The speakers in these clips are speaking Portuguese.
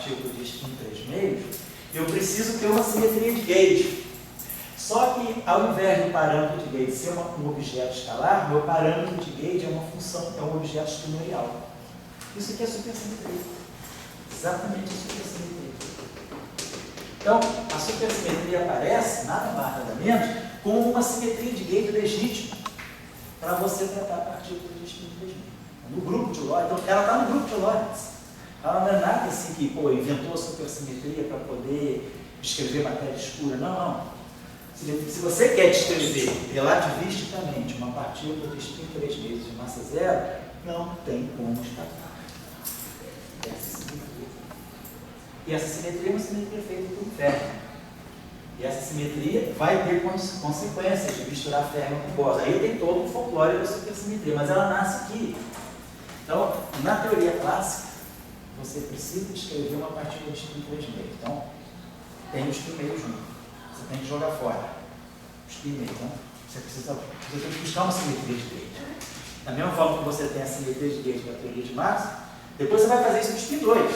partícula de spin 3 meios, eu preciso ter uma simetria de gauge. Só que, ao invés do parâmetro de gauge ser um objeto escalar, meu parâmetro de gauge é uma função, é um objeto espinorial. Isso aqui é supersimetria. Exatamente a supersimetria. Então, a supersimetria aparece, nada mais nada menos, como uma simetria de gauge legítima para você tratar a partícula de spin 3 meios. No grupo de Lorentz, então ela está no grupo de Lorentz. Ela não é nada assim que, inventou a supersimetria para poder descrever matéria escura. Não, não. Se você quer descrever relativisticamente uma partícula de spin 3 meios de massa zero, não tem como escapar dessa simetria. E essa simetria é uma simetria feita por ferro. E essa simetria vai ter consequências de misturar ferro com bóson. Aí tem todo o folclore da supersimetria, mas ela nasce aqui. Então, na teoria clássica, você precisa descrever uma partícula de spin 3 meios. Então, tem o spin meio junto. Você tem que jogar fora o spin meio. Então, você tem que buscar uma simetria de gauge. Da mesma forma que você tem a simetria de gauge da teoria de Maxwell, depois você vai fazer isso no spin 2.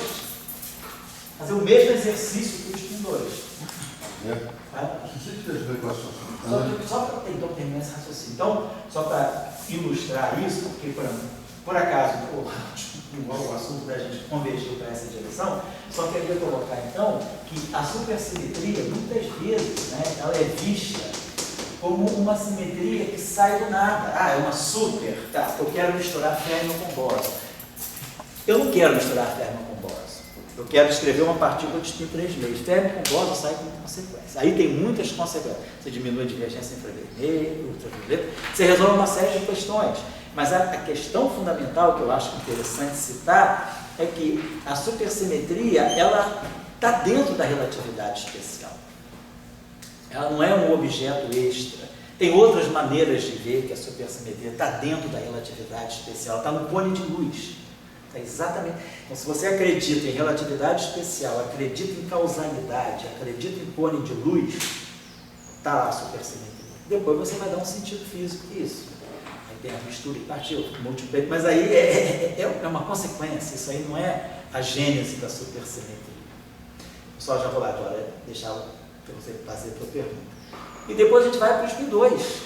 Fazer o mesmo exercício que o spin 2. Só para terminar esse raciocínio. Então, só para ilustrar isso, porque por acaso o assunto da gente convergiu para essa direção, só queria colocar então que a supersimetria, muitas vezes, né, ela é vista como uma simetria que sai do nada. Ah, é uma super, tá, eu quero misturar ferro com bóson. Eu não quero misturar ferro com bóson. Eu quero escrever uma partícula de spin 3 meios. Ferro com bóson sai com consequência. Aí tem muitas consequências. Você diminui a divergência infravermelho, ultravioleta, você resolve uma série de questões. Mas a questão fundamental que eu acho interessante citar é que a supersimetria, ela está dentro da relatividade especial. Ela não é um objeto extra. Tem outras maneiras de ver que a supersimetria está dentro da relatividade especial, está no cone de luz. Está exatamente. Então, se você acredita em relatividade especial, acredita em causalidade, acredita em cone de luz, está lá a supersimetria. Depois você vai dar um sentido físico isso. Tem a mistura de partículas, multiplica, mas aí é uma consequência, isso aí não é a gênese da supersimetria. Só já vou lá agora deixar para você fazer a sua pergunta. E depois a gente vai para o spin 2,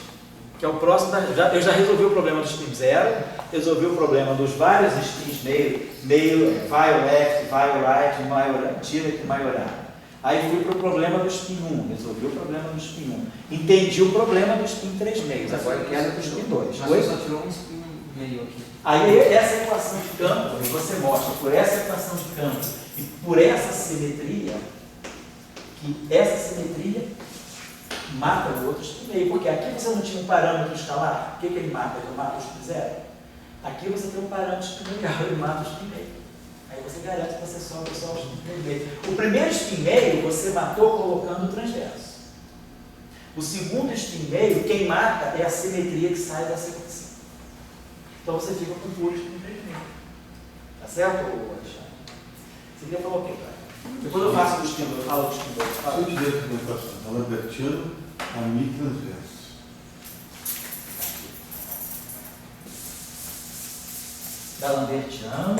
que é o próximo, eu já resolvi o problema do spin 0, resolvi o problema dos vários spins meio, vai left, vai right, tira e maiorar. Aí fui para o problema do spin 1, resolvi o problema do spin 1. Entendi o problema do spin 3 meios, agora eu quero do spin 2. Mas você só tirou um spin meio aqui. Aí essa equação de campo, você mostra por essa equação de campo e por essa simetria, que essa simetria mata o outro spin meio, porque aqui você não tinha um parâmetro escalar. O que ele mata? Ele mata o spin 0. Aqui você tem um parâmetro espinorial, ele mata o spin meio. Aí você garante que você sobra só o spin meio. O primeiro spin meio você matou colocando o transverso. O segundo spin meio, quem mata é a simetria que sai da sequência. Então você fica com o puro spin 3 meio. Tá certo, Alexandre? Você queria falar o quê, cara? Depois eu faço o spin 2, eu falo do spin 2. Se eu tiver uma equação da Lambertiano, a mi transverso. Da Lambertiano,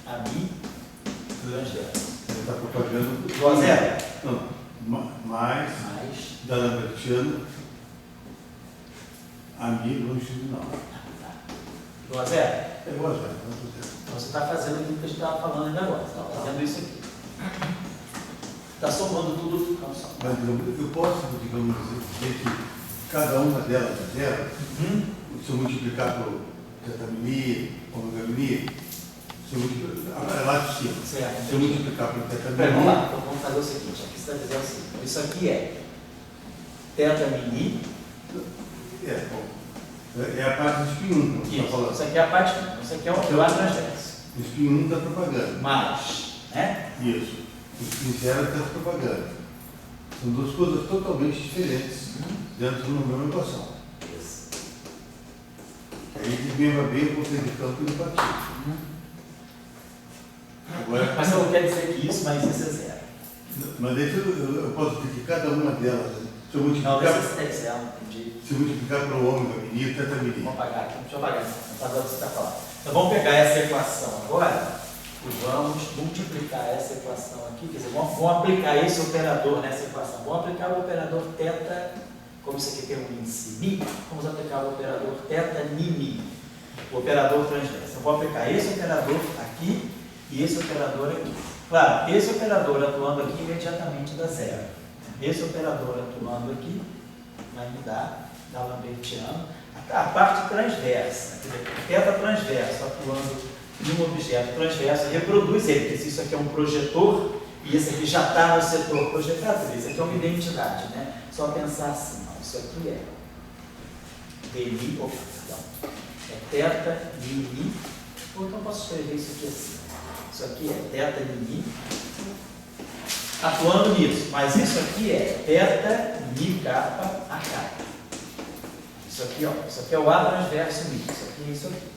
a mi transverso. Ele está propagando. Igual a zero? Não, mais da Lambertiano, a mi longitudinal. Tá. Igual a zero? É igual a zero. Então você está fazendo aquilo que a gente estava falando ainda agora. Você está fazendo isso aqui. Está somando tudo. Mas eu posso, digamos, dizer que cada uma delas é zero. Se eu multiplicar por tetamini, omega-mini, se eu multiplicar, lá de cima. Certo. Se eu multiplicar por tetamini. Vamos lá, então vamos fazer o seguinte: aqui você está dizendo assim. Isso aqui é tetamini. É a parte do spin 1 que você está falando. Isso aqui é a parte. Isso aqui é o ar transverso. O spin 1 está propagando. Mais, né? Isso. O spin 0 está propagando. São duas coisas totalmente diferentes dentro de uma mesma equação. Isso. Aí desmembra bem o conceito de campo e de partícula. Agora, Mas não quer dizer que isso, mas isso é zero. mas aí eu posso dizer que cada uma delas, se eu Não, multiplicar, isso é zero, entendi. se eu multiplicar para o ômega mini, tetamini. Vamos apagar aqui, deixa eu apagar, não está dando o que você está falando. Então vamos pegar essa equação agora e vamos multiplicar essa equação aqui, quer dizer, vamos aplicar esse operador nessa equação. Vamos aplicar o operador θ, como isso aqui tem um índice mi, vamos aplicar o operador θ ni, o operador transverso. Eu vou aplicar esse operador aqui e esse operador aqui. Claro, esse operador atuando aqui imediatamente dá zero. Esse operador atuando aqui vai me dar lambertiano a parte transversa, quer dizer, o θ transverso atuando em um objeto transverso reproduz ele, porque se isso aqui é um projetor e esse aqui já está no setor projetado, isso aqui é uma identidade, né? Só pensar assim, ó, isso aqui é dni, é θ ni, ou então posso escrever isso aqui assim, isso aqui é θ ni, atuando nisso, mas isso aqui é θ ni kappa a kappa. Isso aqui, ó, isso aqui é o A transverso mi, isso aqui é isso aqui.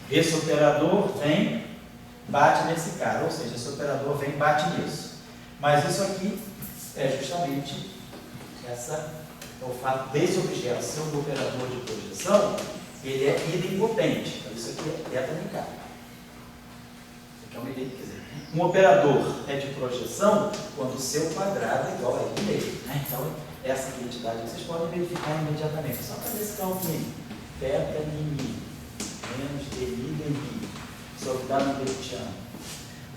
Esse operador vem, bate nesse cara, ou seja, esse operador vem e bate nisso. Mas isso aqui é justamente o fato desse objeto ser um operador de projeção, ele é idempotente. Então isso aqui é θ ni kappa. Isso aqui é uma ideia, quer dizer, um operador é de projeção quando o seu quadrado é igual a ele mesmo, né? Então, essa identidade vocês podem verificar imediatamente. Só fazer esse cálculo aí. θ ni menos dni dni sobre o lambertiano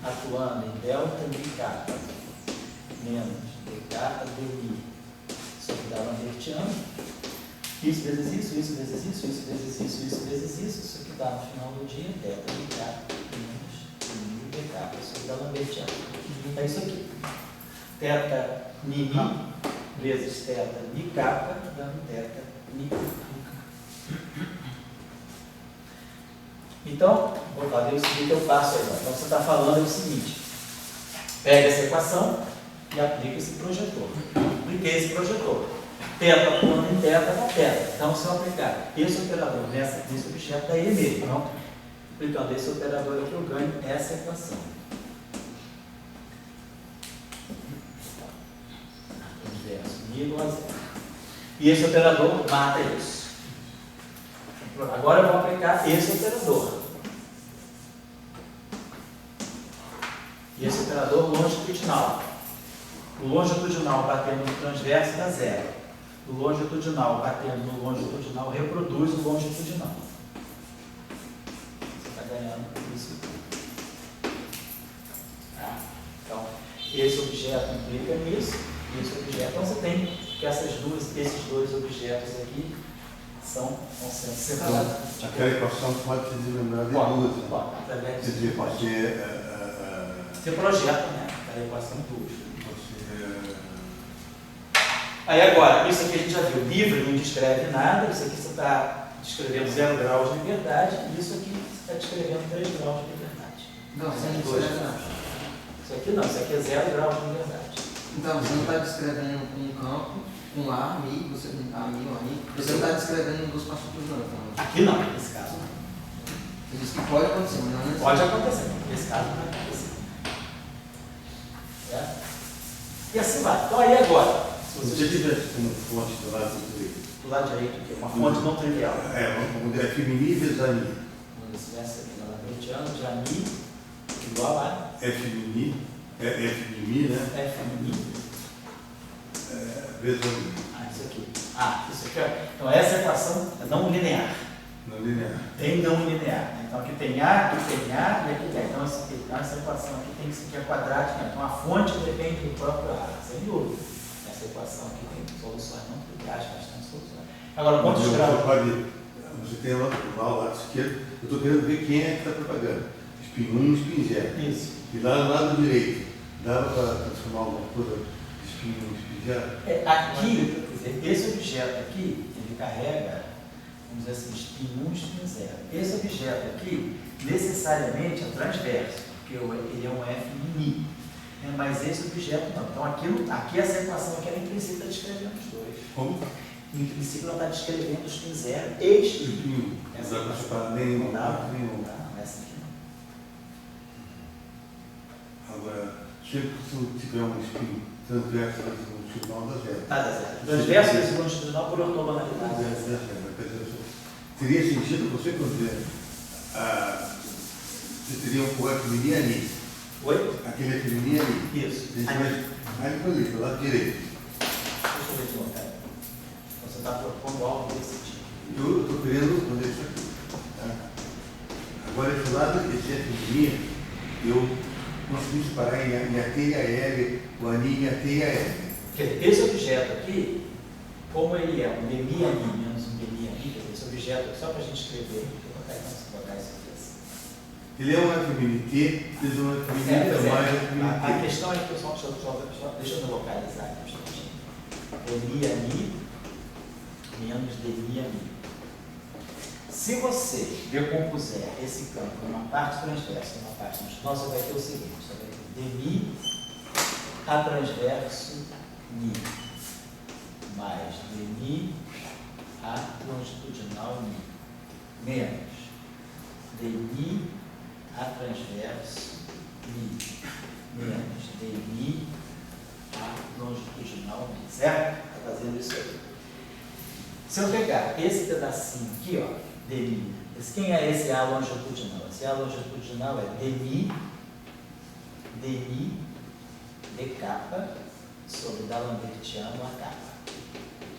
atuando em delta ni kappa menos d kappa dni sobre o lambertiano. Isso vezes isso, isso vezes isso, isso vezes isso, isso vezes isso. Isso aqui dá no final do dia delta ni kappa menos dni d kappa sobre o lambertiano. É isso aqui. Θ ni vezes θ ni kappa dando θ ni kappa. Então, vou fazer o seguinte, eu faço agora. Então, você está falando é o seguinte: pega essa equação e aplica esse projetor. Apliquei esse projetor. Θ atuando em θ dá θ. Então, se eu aplicar esse operador nesse objeto, daí é mesmo. Então, aplicando esse operador aqui, eu ganho essa equação. Inverso, mi igual a zero. E esse operador mata isso. Agora eu vou aplicar esse operador. E esse operador longitudinal. O longitudinal batendo no transverso dá zero. O longitudinal batendo no longitudinal reproduz o longitudinal. Você está ganhando isso aqui. Tá? Então, esse objeto implica nisso, e esse objeto. Então, você tem que esses dois objetos aqui são sendo separados. Aquela equação pode ser desmembrada em duas. Pode. Quer dizer, pode ser. Você projeta, né? Aquela equação em duas. Aí agora, isso aqui a gente já viu. Livre não descreve nada. Isso aqui você está descrevendo 0 graus de liberdade. E isso aqui você está descrevendo 3 graus de liberdade. Não, você não descreve nada. Isso aqui não, isso aqui é 0 graus de liberdade. Então, você não está descrevendo um campo, um A, mi, você não está descrevendo duas partículas não. Então. Aqui não, nesse caso não. Você diz que pode acontecer, mas não é pode acontecer, nesse caso não vai acontecer. É? E assim vai. Então aí agora, Se você tivesse como fonte do lado direito. do lado direito aqui, uma fonte não trivial. Vamos dizer, F mi vezes A mi. Se tivesse aqui na lambertiano, de A mi igual a F mi, F de mi, né? F mi. Vezes A mi. Isso aqui. Isso aqui. Então essa equação é não linear. Não linear. Tem não linear. Então aqui tem A, aqui tem A e aqui tem. Então essa equação aqui tem que ser quadrática. Então a fonte depende do próprio A, sem dúvida. Essa equação aqui tem soluções não triviais, bastante soluções. Agora, quantos graus? Você tem lá o lado esquerdo. Eu estou querendo ver quem é que está propagando. Spin 1 e spin 0. Isso. E lá no lado direito, dá para transformar alguma coisa de spin 1 e spin 0? Aqui, esse objeto aqui, ele carrega, vamos dizer assim, spin 1 e spin 0. Esse objeto aqui, necessariamente, é transverso, porque ele é um F mi. Mas esse objeto não. Então, aqui essa equação aqui, ela em princípio está descrevendo os dois. Como? Em princípio, ela está descrevendo os spin 0 e spin 1. Não dá para separar nenhum. Não dá, essa aqui não. Agora, sempre que tiver um spin transverso longitudinal, dá zero. Dá zero. Transverso vezes longitudinal por ortogonalidade. Teria sentido você dizer você teria um correto feminino ali. Oi? Aquele é feminino ali. Isso. A gente vai mais para ali, para o lado direito. Deixa eu ver de novo, cara. Você está propondo algo desse tipo. Eu estou querendo fazer isso aqui. Tá? Agora, esse lado, esse é feminino, eu consegui separar em AT e AL, o ANI em AT e AL. Esse objeto aqui, como ele é um DMI menos um DMI, esse objeto, só para a gente escrever, vou botar isso aqui assim. Ele é um FMNT, ele é um FMNT, Pois é mais a FMNT. questão é que, pessoal, deixa eu me localizar aqui um instantinho. DMI menos DMI. Se você decompuser esse campo numa parte transversa e numa parte longitudinal, você vai ter o seguinte, você vai ter DMI A transverso Mi mais DMI A longitudinal Mi menos DMI A transverso Mi menos DMI A longitudinal Mi, certo? Está fazendo isso aí. Se eu pegar esse pedacinho aqui, ó, DMI, quem é esse A longitudinal? Esse A longitudinal é DMI D capa sobre D'Alembertiano A capa.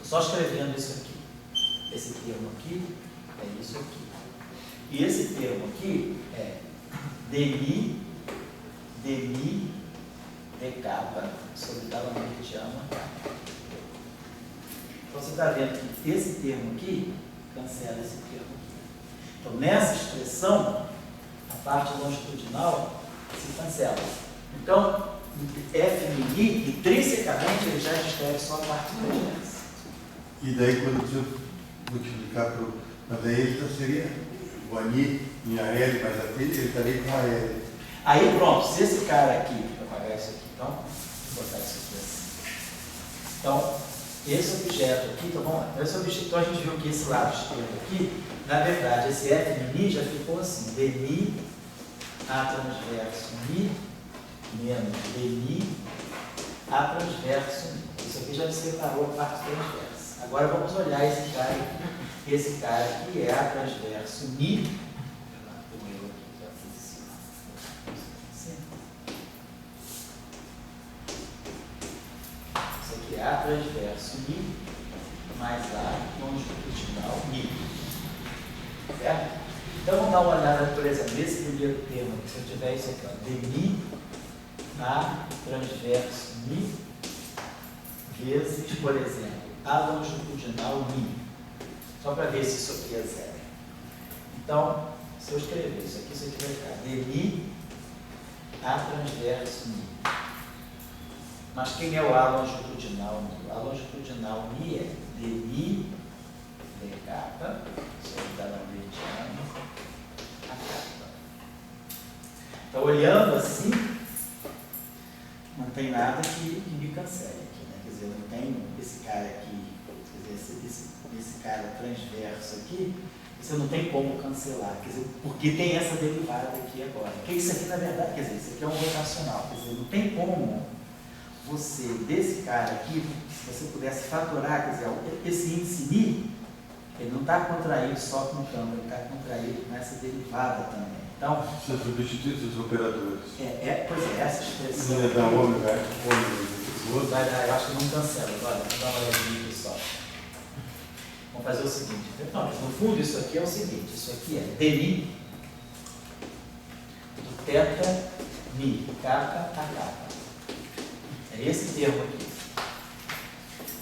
Estou só escrevendo isso aqui. Esse termo aqui é isso aqui. E esse termo aqui é DMI D capa sobre D'Alembertiano A capa. Então você está vendo que esse termo aqui cancela esse termo aqui. Então nessa expressão, a parte longitudinal se cancela. Então, FMI, intrinsecamente, ele já descreve só a parte transversa. E daí, quando você multiplicar por. Mas aí ele seria o ANI em AL mais AT, ele estaria com AL. Aí pronto, se esse cara aqui, vou apagar isso aqui, então, vou botar isso aqui assim. Então, esse objeto aqui, então vamos lá. Esse objeto, então a gente viu que esse lado esquerdo aqui, na verdade, esse FMI já ficou assim, DMI A transverso Mi menos DMI A transverso Mi. Isso aqui já me separou a parte transversa. Agora vamos olhar esse cara aqui. Esse cara aqui é A transverso Mi. Isso aqui é A transverso Mi mais A longitudinal Mi. Certo? Então vamos dar uma olhada, por exemplo, nesse primeiro termo, se eu tiver isso aqui, ó, DMI A transverso Mi vezes, por exemplo, A longitudinal Mi. Só para ver se isso aqui é zero. Então, se eu escrever isso aqui vai ficar DMI A transverso Mi. Mas quem é o A longitudinal Mi? O A longitudinal Mi é DMI D capa sobre D'Alembertiano A capa. Então, olhando assim, não tem nada que me cancele aqui, né? Quer dizer, não tem esse cara aqui, quer dizer, esse cara transverso aqui, você não tem como cancelar, quer dizer, porque tem essa derivada aqui agora. Porque isso aqui, na verdade, quer dizer, isso aqui é um rotacional, quer dizer, não tem como você, desse cara aqui, se você pudesse fatorar, quer dizer, esse índice Mi, ele não está contraído só com o campo, ele está contraído com essa derivada também. Então, você substitui esses operadores. pois é, essa expressão. Você dá ômega, Vai dar, eu acho que não cancela. Olha, vamos dar uma olhadinha aqui só. Vamos fazer o seguinte. Não, mas no fundo isso aqui é o seguinte, isso aqui é DMI do θ Mi, capa a capa. É esse termo aqui.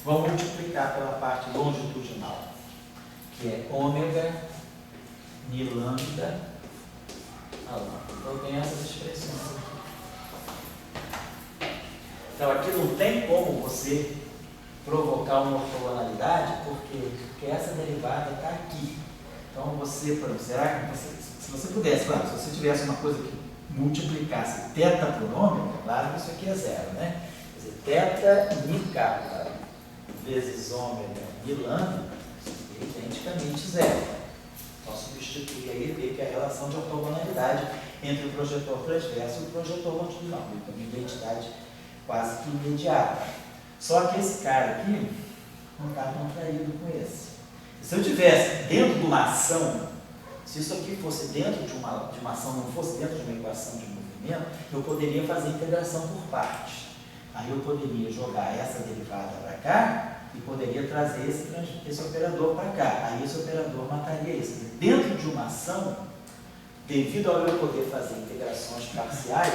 Vamos multiplicar pela parte longitudinal, que é ômega Mi lambda a lambda. Então tem essas expressões aqui. Então aqui não tem como você provocar uma ortogonalidade, porque essa derivada está aqui. Então você, por exemplo, será que se você pudesse, claro, se você tivesse uma coisa que multiplicasse θ por ômega, claro que isso aqui é zero, né? Quer dizer, θ Mi capa vezes ômega Mi lambda é identicamente zero. Então substituir aí e ver que é a relação de ortogonalidade entre o projetor transverso e o projetor longitudinal. Então, uma identidade quase que imediata. Só que esse cara aqui não está contraído com esse. Se eu tivesse dentro de uma ação, Se isso aqui fosse dentro de uma ação, não fosse dentro de uma equação de movimento, eu poderia fazer integração por partes. Aí eu poderia jogar essa derivada para cá e poderia trazer esse operador para cá. Aí esse operador mataria isso. Dentro de uma ação, devido ao eu poder fazer integrações parciais,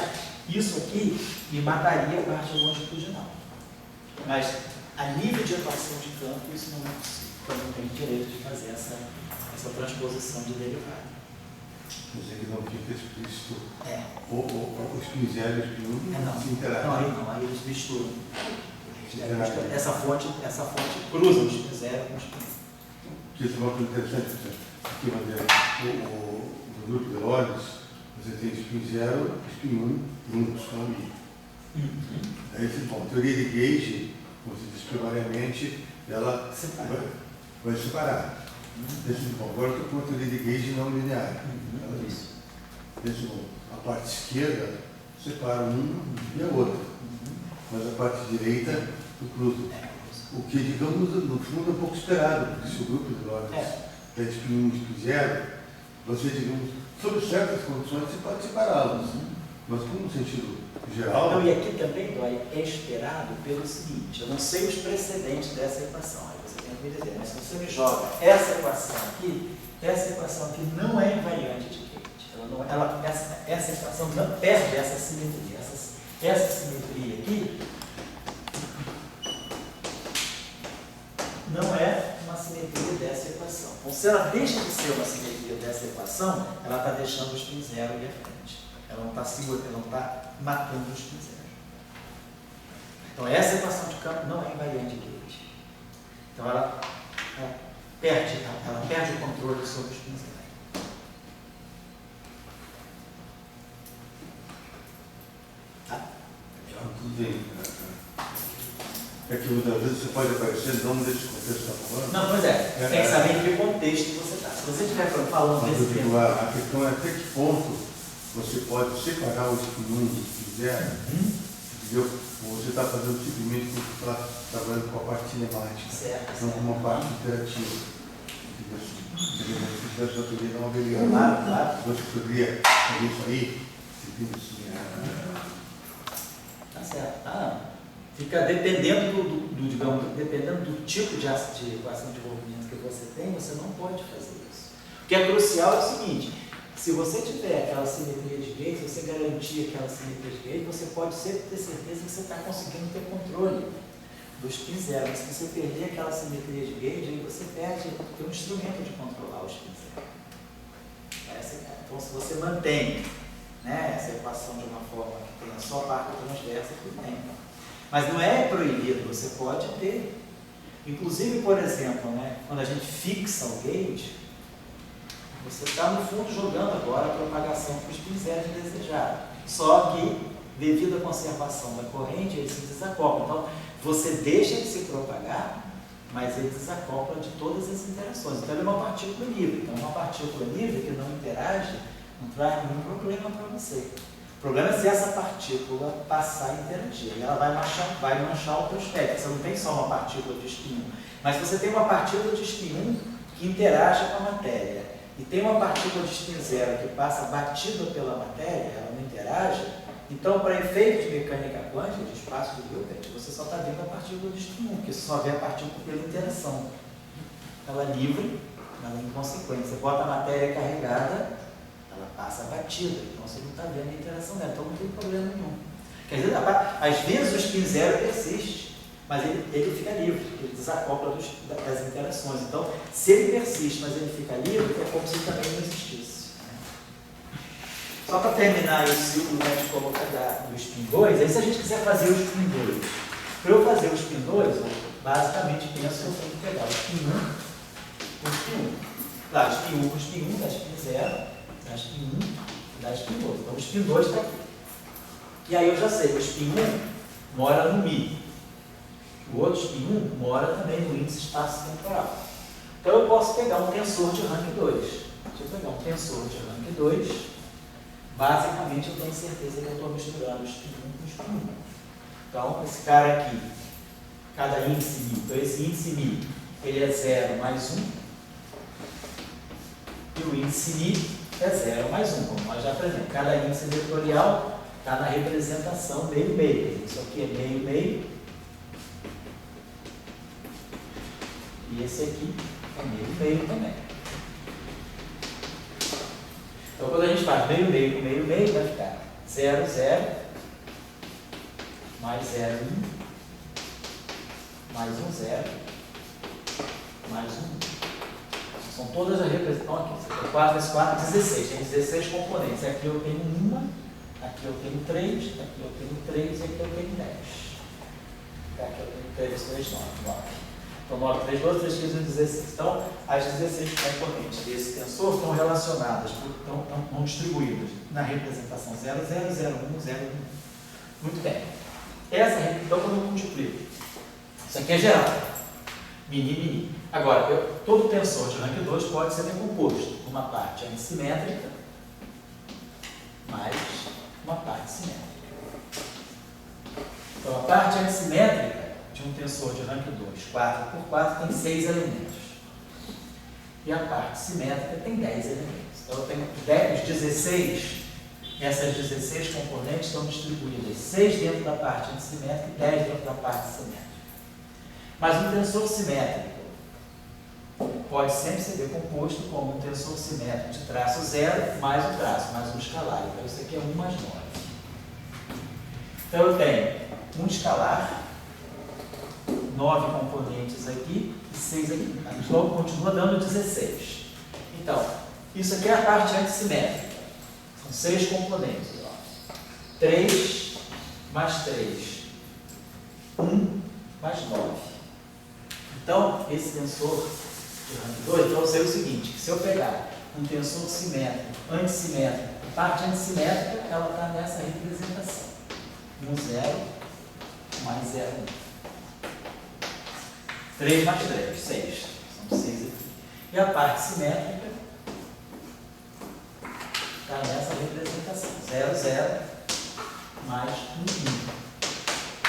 isso aqui me mataria a parte longitudinal. Mas a nível de equação de campo, isso não é possível. Então não tem direito de fazer essa transposição de derivada. Quer dizer que não fica explícito o spin 0 e o spin 1 se interagem. Não, aí eles misturam. Essa fonte cruza o spin 0 com o spin 1. Isso é uma coisa interessante. Aqui, vamos dizer, no grupo de Lorentz, você tem spin 0 e spin 1 juntos com a Mi. Aí, bom, a teoria de Gauge, como se diz primariamente, ela vai separar. Bom, agora eu estou com a teoria de Gauge não linear. Bom, a parte esquerda separa um e a outra, mas a parte direita do cruzo. O que, digamos, no fundo é um pouco esperado, porque se o grupo de Lorentz é spin 1 e spin 0, você, digamos, sob certas condições, você pode separá-los. Mas como no sentido geral... Não, e aqui também, Dói, é esperado pelo seguinte, eu não sei os precedentes dessa equação, aí você tem que me dizer, mas se você me joga essa equação aqui não é invariante de Gauge. Essa equação não perde essa simetria. Essa simetria aqui não é uma simetria dessa equação. Então, se ela deixa de ser uma simetria dessa equação, ela está deixando o spin 0 ali à frente. Ela não está matando o spin 0. Então, essa equação de campo não é invariante de Gauge. Então, ela perde o controle sobre o spin 0. Tudo bem. É que muitas vezes você pode aparecer não nesse contexto que está falando. Não, pois é. Tem que saber em que contexto você está. Se você estiver falando desse tempo... A questão é até que ponto você pode separar o spin 1 do spin 0, entendeu? Ou você está fazendo simplesmente porque está trabalhando com a parte cinemática, não com uma parte interativa. Se tivesse uma teoria não haveria. Claro. Você poderia fazer isso aí, Tá certo. Fica dependendo dependendo do tipo de equação de movimento que você tem, você não pode fazer isso. O que é crucial é o seguinte: se você tiver aquela simetria de Gauge, se você garantir aquela simetria de Gauge, você pode sempre ter certeza que você está conseguindo ter controle do spin 0. Mas se você perder aquela simetria de Gauge, aí você perde um instrumento de controlar o spin 0. Então, se você mantém essa equação de uma forma que tenha só parte transversa, tudo bem. Mas não é proibido, você pode ter. Inclusive, por exemplo, quando a gente fixa o gauge, você está no fundo jogando agora a propagação para o spin 0 indesejado. Só que, devido à conservação da corrente, ele se desacopla. Então, você deixa de se propagar, mas ele desacopla de todas as interações. Então, ele é uma partícula livre. Então, uma partícula livre que não interage, não traz nenhum problema para você. O problema é se essa partícula passar a interagir. E ela vai manchar o teu espectro. Você não tem só uma partícula de spin 1, mas você tem uma partícula de spin 1 que interage com a matéria. E tem uma partícula de spin 0 que passa batida pela matéria, ela não interage. Então, para efeito de mecânica quântica, de espaço de Hilbert, você só está vendo a partícula de spin 1, porque você só vê a partícula pela interação. Ela é livre, ela é inconsequente. Você bota a matéria carregada, ela passa batida, então você não está vendo a interação dela, então não tem problema nenhum. Quer dizer, às vezes o spin 0 persiste, mas ele fica livre, ele desacopla das interações. Então, se ele persiste, mas ele fica livre, é como se ele também não existisse. Só para terminar o ciclo de colocar do spin 2, aí se a gente quiser fazer o spin 2, para eu fazer o spin 2, eu basicamente penso que eu tenho que pegar o spin 1 com o spin 1. Claro, spin 1 com o spin 1 dá spin 0. Da spin 1 e da spin 2. Então o spin 2 está aqui. E aí eu já sei, o spin 1 mora no Mi. O outro spin 1 mora também no índice espaço-temporal. Então eu posso pegar um tensor de rank 2. Deixa eu pegar um tensor de rank 2. Basicamente eu tenho certeza que eu estou misturando o spin 1 com o spin 1. Então esse cara aqui, cada índice Mi, então esse índice Mi, ele é 0 mais 1. E que o índice I é 0 mais 1, como nós já aprendemos. Cada índice vetorial está na representação meio-meio. Isso aqui é meio-meio. E esse aqui é meio-meio também. Então, quando a gente faz meio-meio com meio-meio, vai ficar 0, 0, mais 0, 1, mais 1, 0, mais 1. São todas as representações. Aqui, 4 vezes 4, 16. Tem 16 componentes. Aqui eu tenho 1, aqui eu tenho 3, aqui eu tenho 3 e aqui eu tenho 10. Aqui eu tenho 3, 3, 9. Então, 9, 3, 12, 3, 15, 16. Então, as 16 componentes desse tensor estão relacionadas, estão distribuídas na representação 0, 0, 0, 1, 0, 1. Muito bem. Então, quando eu multiplico, isso aqui é geral. Mini. Agora, todo tensor de rank 2 pode ser decomposto. Uma parte antissimétrica mais uma parte simétrica. Então, a parte antissimétrica de um tensor de rank 2, 4 por 4, tem 6 elementos. E a parte simétrica tem 10 elementos. Então, eu tenho 16, essas 16 componentes estão distribuídas 6 dentro da parte antissimétrica e 10 dentro da parte simétrica. Mas um tensor simétrico pode sempre ser decomposto como um tensor simétrico de traço 0 mais o traço, mais um escalar. Então, isso aqui é 1 mais 9. Então, eu tenho um escalar, 9 componentes aqui e 6 aqui. A logo continua dando 16. Então, isso aqui é a parte antissimétrica. São 6 componentes. 3 mais 3. 1 mais 9. Então, esse tensor de rank 2, então eu sei o seguinte, que se eu pegar um tensor simétrico, antissimétrico, a parte antissimétrica, ela está nessa representação. 1, 0, mais 0, 1. 3 mais 3, 6. São 6 aqui. E a parte simétrica está nessa representação. 0, 0, mais 1, 1.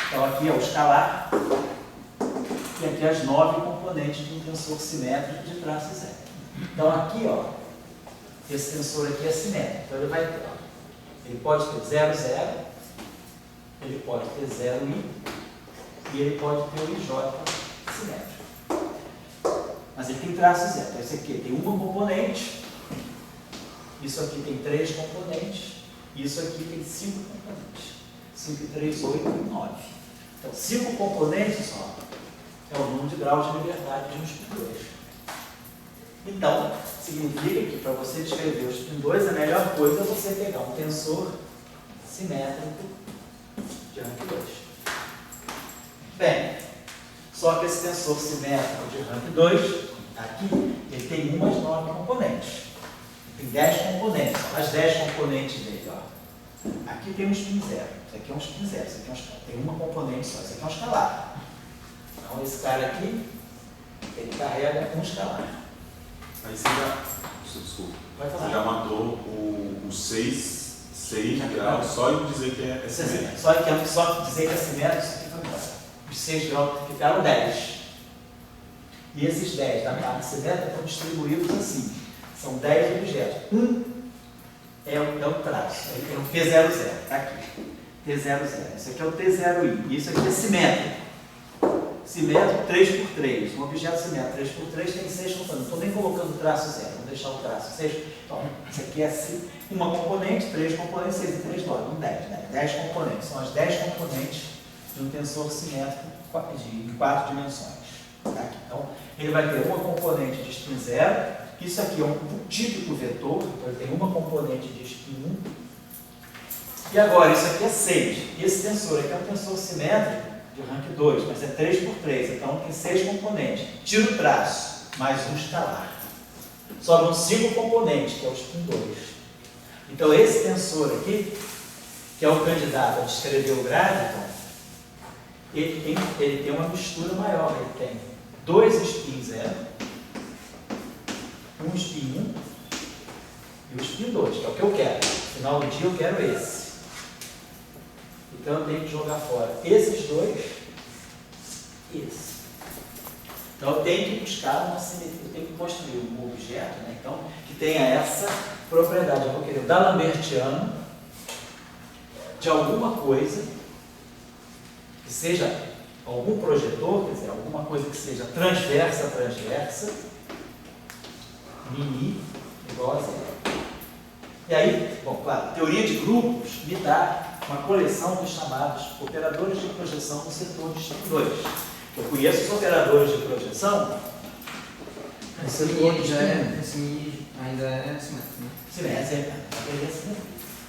Então, aqui é o escalar. E aqui as 9 componentes de um tensor simétrico de traço 0. Então, aqui, ó, esse tensor aqui é simétrico. Então, ele vai ter, ó, ele pode ter 0, 0, ele pode ter 0i e ele pode ter o IJ simétrico. Mas ele tem traço 0. Então, esse aqui tem uma componente, isso aqui tem 3 componentes, e isso aqui tem 5 componentes. 5 e 3, 8 e 9. Então, 5 componentes, ó, é o número de graus de liberdade de um spin 2. Então, significa que para você descrever o spin 2, a melhor coisa é você pegar um tensor simétrico de rank 2. Bem, só que esse tensor simétrico de rank 2, aqui, ele tem umas 9 componentes. Tem 10 componentes. As 10 componentes dele, ó. Aqui tem um spin 0. Isso aqui é um spin 0. Isso aqui é um escalar. Tem uma componente só. Isso aqui é um escalar. Então, esse cara aqui, ele carrega um escalar. Aí você já, desculpa, você já matou o 6 graus só em dizer que é simétrico. Só dizer que é simétrico, isso aqui foi embora. Os 6 graus ficaram 10. E esses 10 da parte simétrica estão distribuídos assim. São 10 objetos. Um é o traço. É o T00. Está aqui. T00. Isso aqui é o T0i. E isso aqui é simétrico. Simétrico 3x3, um objeto simétrico 3x3 tem 6 componentes. Não estou nem colocando o traço 0, vou deixar o traço 6. Então, isso aqui é assim, uma componente, 3 componentes, 6 e 3, 9, 10, né? 10 componentes. São as 10 componentes de um tensor simétrico em 4 dimensões. Tá? Então, ele vai ter uma componente de spin 0, isso aqui é um típico vetor, então ele tem uma componente de spin 1. E agora, isso aqui é 6. E esse tensor aqui é um tensor simétrico de rank 2, mas é 3x3, então tem 6 componentes. Tira o traço, mais um escalar. Sobram 5 componentes, que é o spin 2. Então, esse tensor aqui, que é o candidato a descrever o graviton, ele tem uma mistura maior. Ele tem 2 spin 0, um spin 1 e o spin 2, que é o que eu quero. No final do dia, eu quero esse. Então, eu tenho que jogar fora esses dois e esse. Então eu tenho que buscar uma simetria, eu tenho que construir um objeto, né, então, que tenha essa propriedade. Eu vou querer o D'Alembertiano de alguma coisa que seja algum projetor, quer dizer, alguma coisa que seja transversa, mini, igual a zero. E aí, bom, claro, teoria de grupos me dá uma coleção dos chamados operadores de projeção no setor de distribuidores. Eu conheço os operadores de projeção no setor de distribuidores. Esse mini ainda é simétrico, né? Simétrico.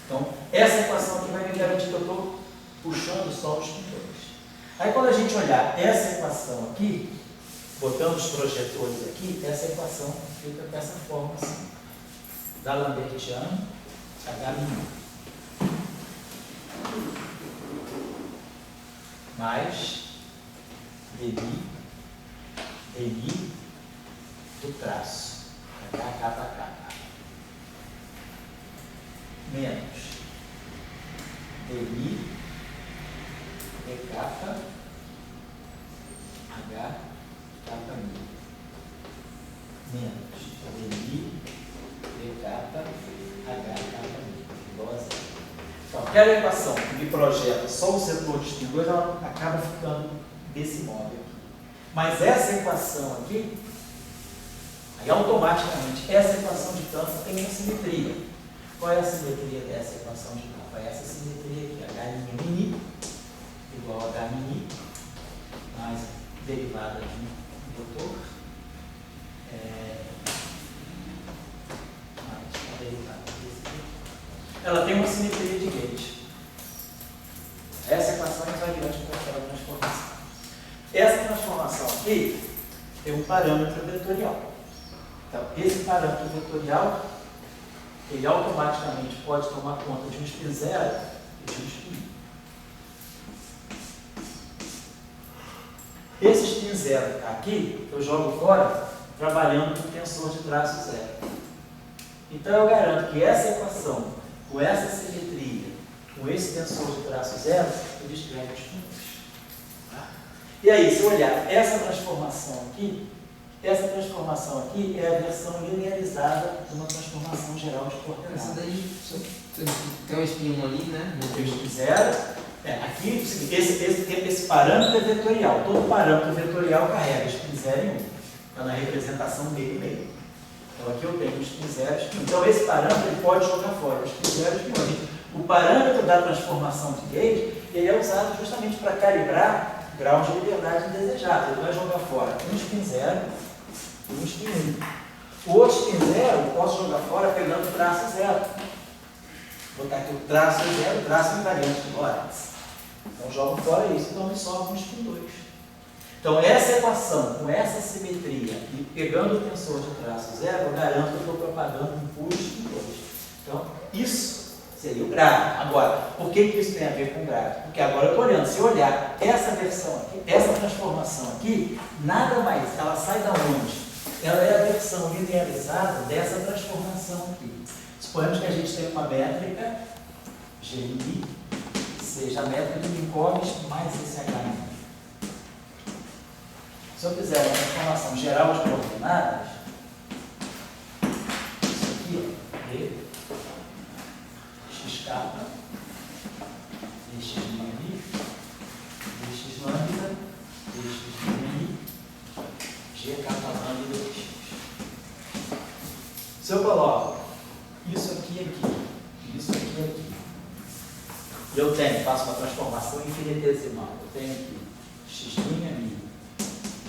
Então, essa equação aqui vai me garantir que eu estou puxando só os distribuidores. Aí, quando a gente olhar essa equação aqui, botando os projetores aqui, essa equação fica com essa forma assim. D'Alembertiano, H mínimo. Mais demi do traço. H, K. Menos demi d kappa H, K mínimo. Menos demi d kappa H, K mínimo. Igual a zero. Então, aquela equação que me projeta só o setor distribuidor, ela acaba ficando desse modo aqui. Mas essa equação aqui, aí automaticamente, essa equação de campo tem uma simetria. Qual é a simetria dessa equação de campo? É essa simetria aqui, H' mini igual a H' mini mais derivada de um vetor mais a derivada desse aqui. Ela tem uma simetria de Gauge. Essa equação é invariante para aquela transformação. Essa transformação aqui tem um parâmetro vetorial. Então, esse parâmetro vetorial, ele automaticamente pode tomar conta de um spin zero e de um spin 1. Esse spin zero aqui, eu jogo fora trabalhando com tensor de traço zero. Então, eu garanto que essa equação, com essa simetria, com esse tensor de traço zero, ele escreve os pontos. Tá? E aí, se eu olhar essa transformação aqui é a versão linearizada de uma transformação geral de coordenadas. Essa daí tem um spin 1 ali, né? No spin zero. Aqui, esse parâmetro é vetorial. Todo parâmetro vetorial carrega spin 0 e 1. Então, na representação meio. Então, aqui eu tenho spin 0 e spin 1. Então, esse parâmetro ele pode jogar fora o spin 0 e spin 1. O parâmetro da transformação de Gauge ele é usado justamente para calibrar grau de liberdade indesejado. Ele vai jogar fora um spin 0 e um spin 1. O outro spin 0 eu posso jogar fora pegando o traço 0. Vou botar aqui o traço 0, o traço invariante de Lorentz. Então, jogo fora isso, então me sobra um spin 2. Então, essa equação, com essa simetria e pegando o tensor de traço 0, eu garanto que eu estou propagando um puro spin 2. Então, isso seria o gráfico. Agora, por que isso tem a ver com o gráfico? Porque agora eu estou olhando, se eu olhar essa versão aqui, essa transformação aqui, nada mais, ela sai da onde? Ela é a versão linearizada dessa transformação aqui. Suponhamos que a gente tem uma métrica, GI, seja a métrica de Minkowski mais esse H'. Se eu fizer uma transformação geral de coordenadas, isso aqui, ó, D, x kappa, dx ali, dx lambda, dx ali, g kappa lambda dx. Se eu coloco isso aqui, isso aqui, e eu faço uma transformação infinitesimal, eu tenho aqui x' mi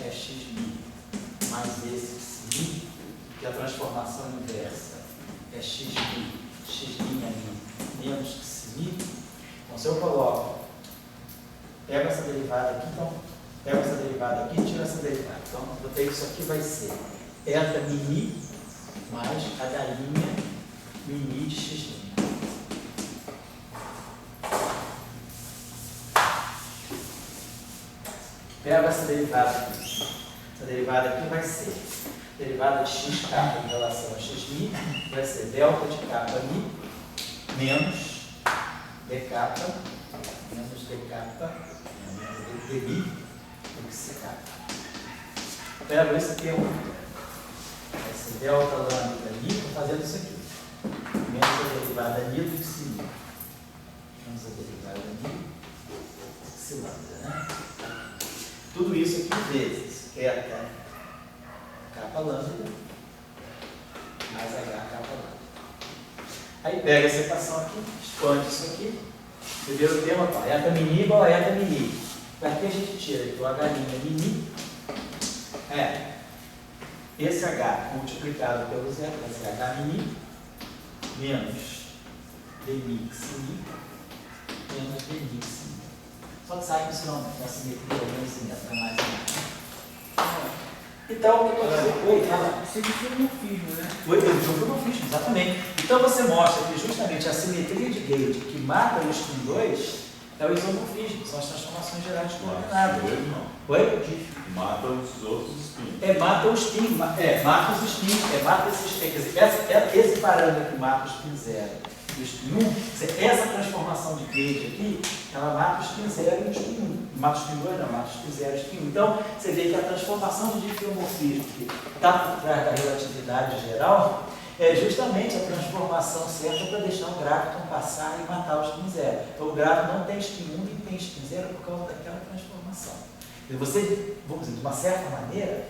é x mi mais esse mi, que a transformação inversa é x mi, x' mi menos que mi. Então, se eu coloco, pego essa derivada aqui, então, pego essa derivada aqui e tiro essa derivada. Então, eu tenho isso aqui, vai ser eta mi mais h' mi de x'. Pego essa derivada aqui. Essa derivada aqui vai ser derivada de x kappa em relação a x mi, vai ser delta de kappa mi menos d kappa menos d kappa menos d mi do que c kappa. pego esse termo, esse delta lambda ali, estou fazendo isso aqui. Menos a derivada ali do psi. Menos a derivada ali do psi lambda, né? Tudo isso aqui vezes eta capa lambda mais h capa lambda. Aí pega essa equação aqui, expande isso aqui. Primeiro termo, ó, eta mini igual a eta mini. Daqui a gente tira que o h' mini é esse h multiplicado pelo zero, vai ser h mini menos dmix mini menos dmix mini. Só que sai com esse nome, com a simetria menos e menos, mais e mais. Então, o que eu vou dizer? Oi, fala. Isso aqui foi um filme, né? Oi, eu jogo no fismo, exatamente. Então você mostra que justamente a simetria de gauge que mata o spin 2 é o isomorfismo, são as transformações gerais de coordenadas. Oi? Mata os outros spins. Mata o spin, mata os spins, mata esses, quer dizer, esse parâmetro que mata o spin 0 e o spin 1, essa transformação de gauge aqui, ela mata o spin 0 e o spin 1. Mata o spin 2 não, mata o spin 0 e o spin 1. Então, você vê que a transformação de diffeomorfismo que está por trás da relatividade geral é justamente a transformação certa para deixar o graviton passar e matar o spin 0. Então, o graviton não tem spin 1 nem tem spin 0 por causa daquela transformação. E você, vamos dizer, de uma certa maneira,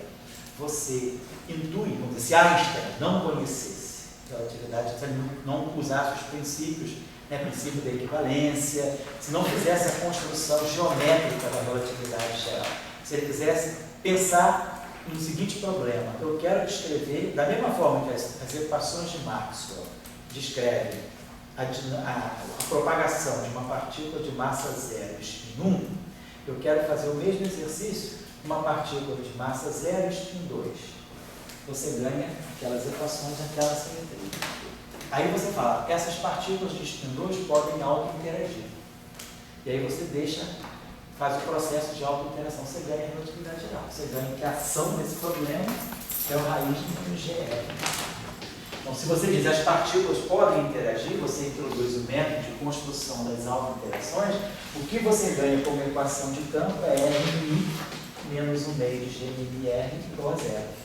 você intui, vamos dizer, se Einstein não conhecesse relatividade, se ele não usasse os princípios, né, princípio da equivalência, se não fizesse a construção geométrica da relatividade geral, se ele quisesse pensar no seguinte problema: eu quero descrever, da mesma forma que as equações de Maxwell descrevem a propagação de uma partícula de massa zero e spin 1, eu quero fazer o mesmo exercício com uma partícula de massa zero e spin 2. Você ganha aquelas equações daquela simetria. Aí você fala, essas partículas de spin 2 podem auto-interagir. E aí você faz o processo de auto-interação, você ganha a relatividade geral. Você ganha que a ação desse problema é o raiz do GR. Então, se você diz as partículas podem interagir, você introduz o método de construção das auto-interações, o que você ganha como equação de campo é RI menos 1 meio de GMR igual a zero.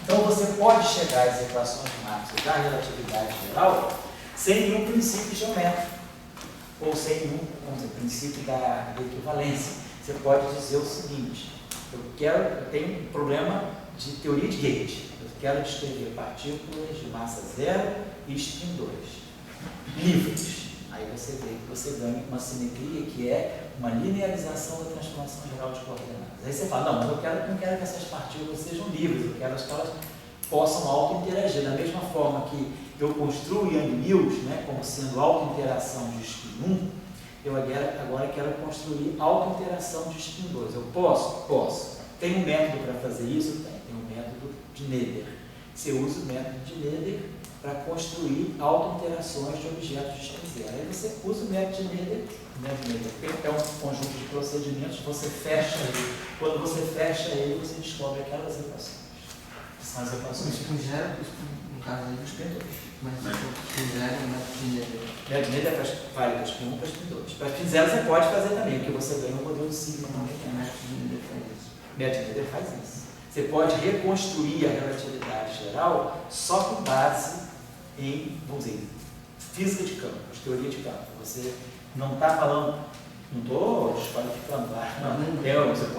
Então, você pode chegar às equações de Maxwell da relatividade geral sem nenhum princípio geométrico, ou sem nenhum, vamos dizer, princípio da equivalência. Você pode dizer o seguinte: eu tenho um problema de teoria de gauge. Eu quero descrever partículas de massa zero e spin 2, livres. Aí você vê que você ganha uma simetria que é uma linearização da transformação geral de coordenadas. Aí você fala, não, mas eu não quero que essas partículas sejam livres, eu quero que elas possam auto-interagir. Da mesma forma que eu construo Yang-Mills, né, como sendo auto-interação de spin 1, eu agora quero construir auto-interação de spin 2. Eu posso? Posso. Tem um método para fazer isso? Tem um método de Noether. Você usa o método de Noether para construir auto-interações de objetos de spin 0. Aí você usa o método de Noether. É um conjunto de procedimentos, você fecha ele. Quando você fecha ele, você descobre aquelas equações. São as equações. Spin 0, no caso aí, do spin 2. Mas spin 0 é o método de Noether. O método de Noether vale para spin 1 e para spin 2. Para spin 0 você pode fazer também, porque você ganha um modelo sigma. O método de Noether faz isso. O método de Noether faz isso. Você pode reconstruir a relatividade geral só com base em, vamos dizer, física de campos, teoria de campos. Você não está falando, não estou desqualificando,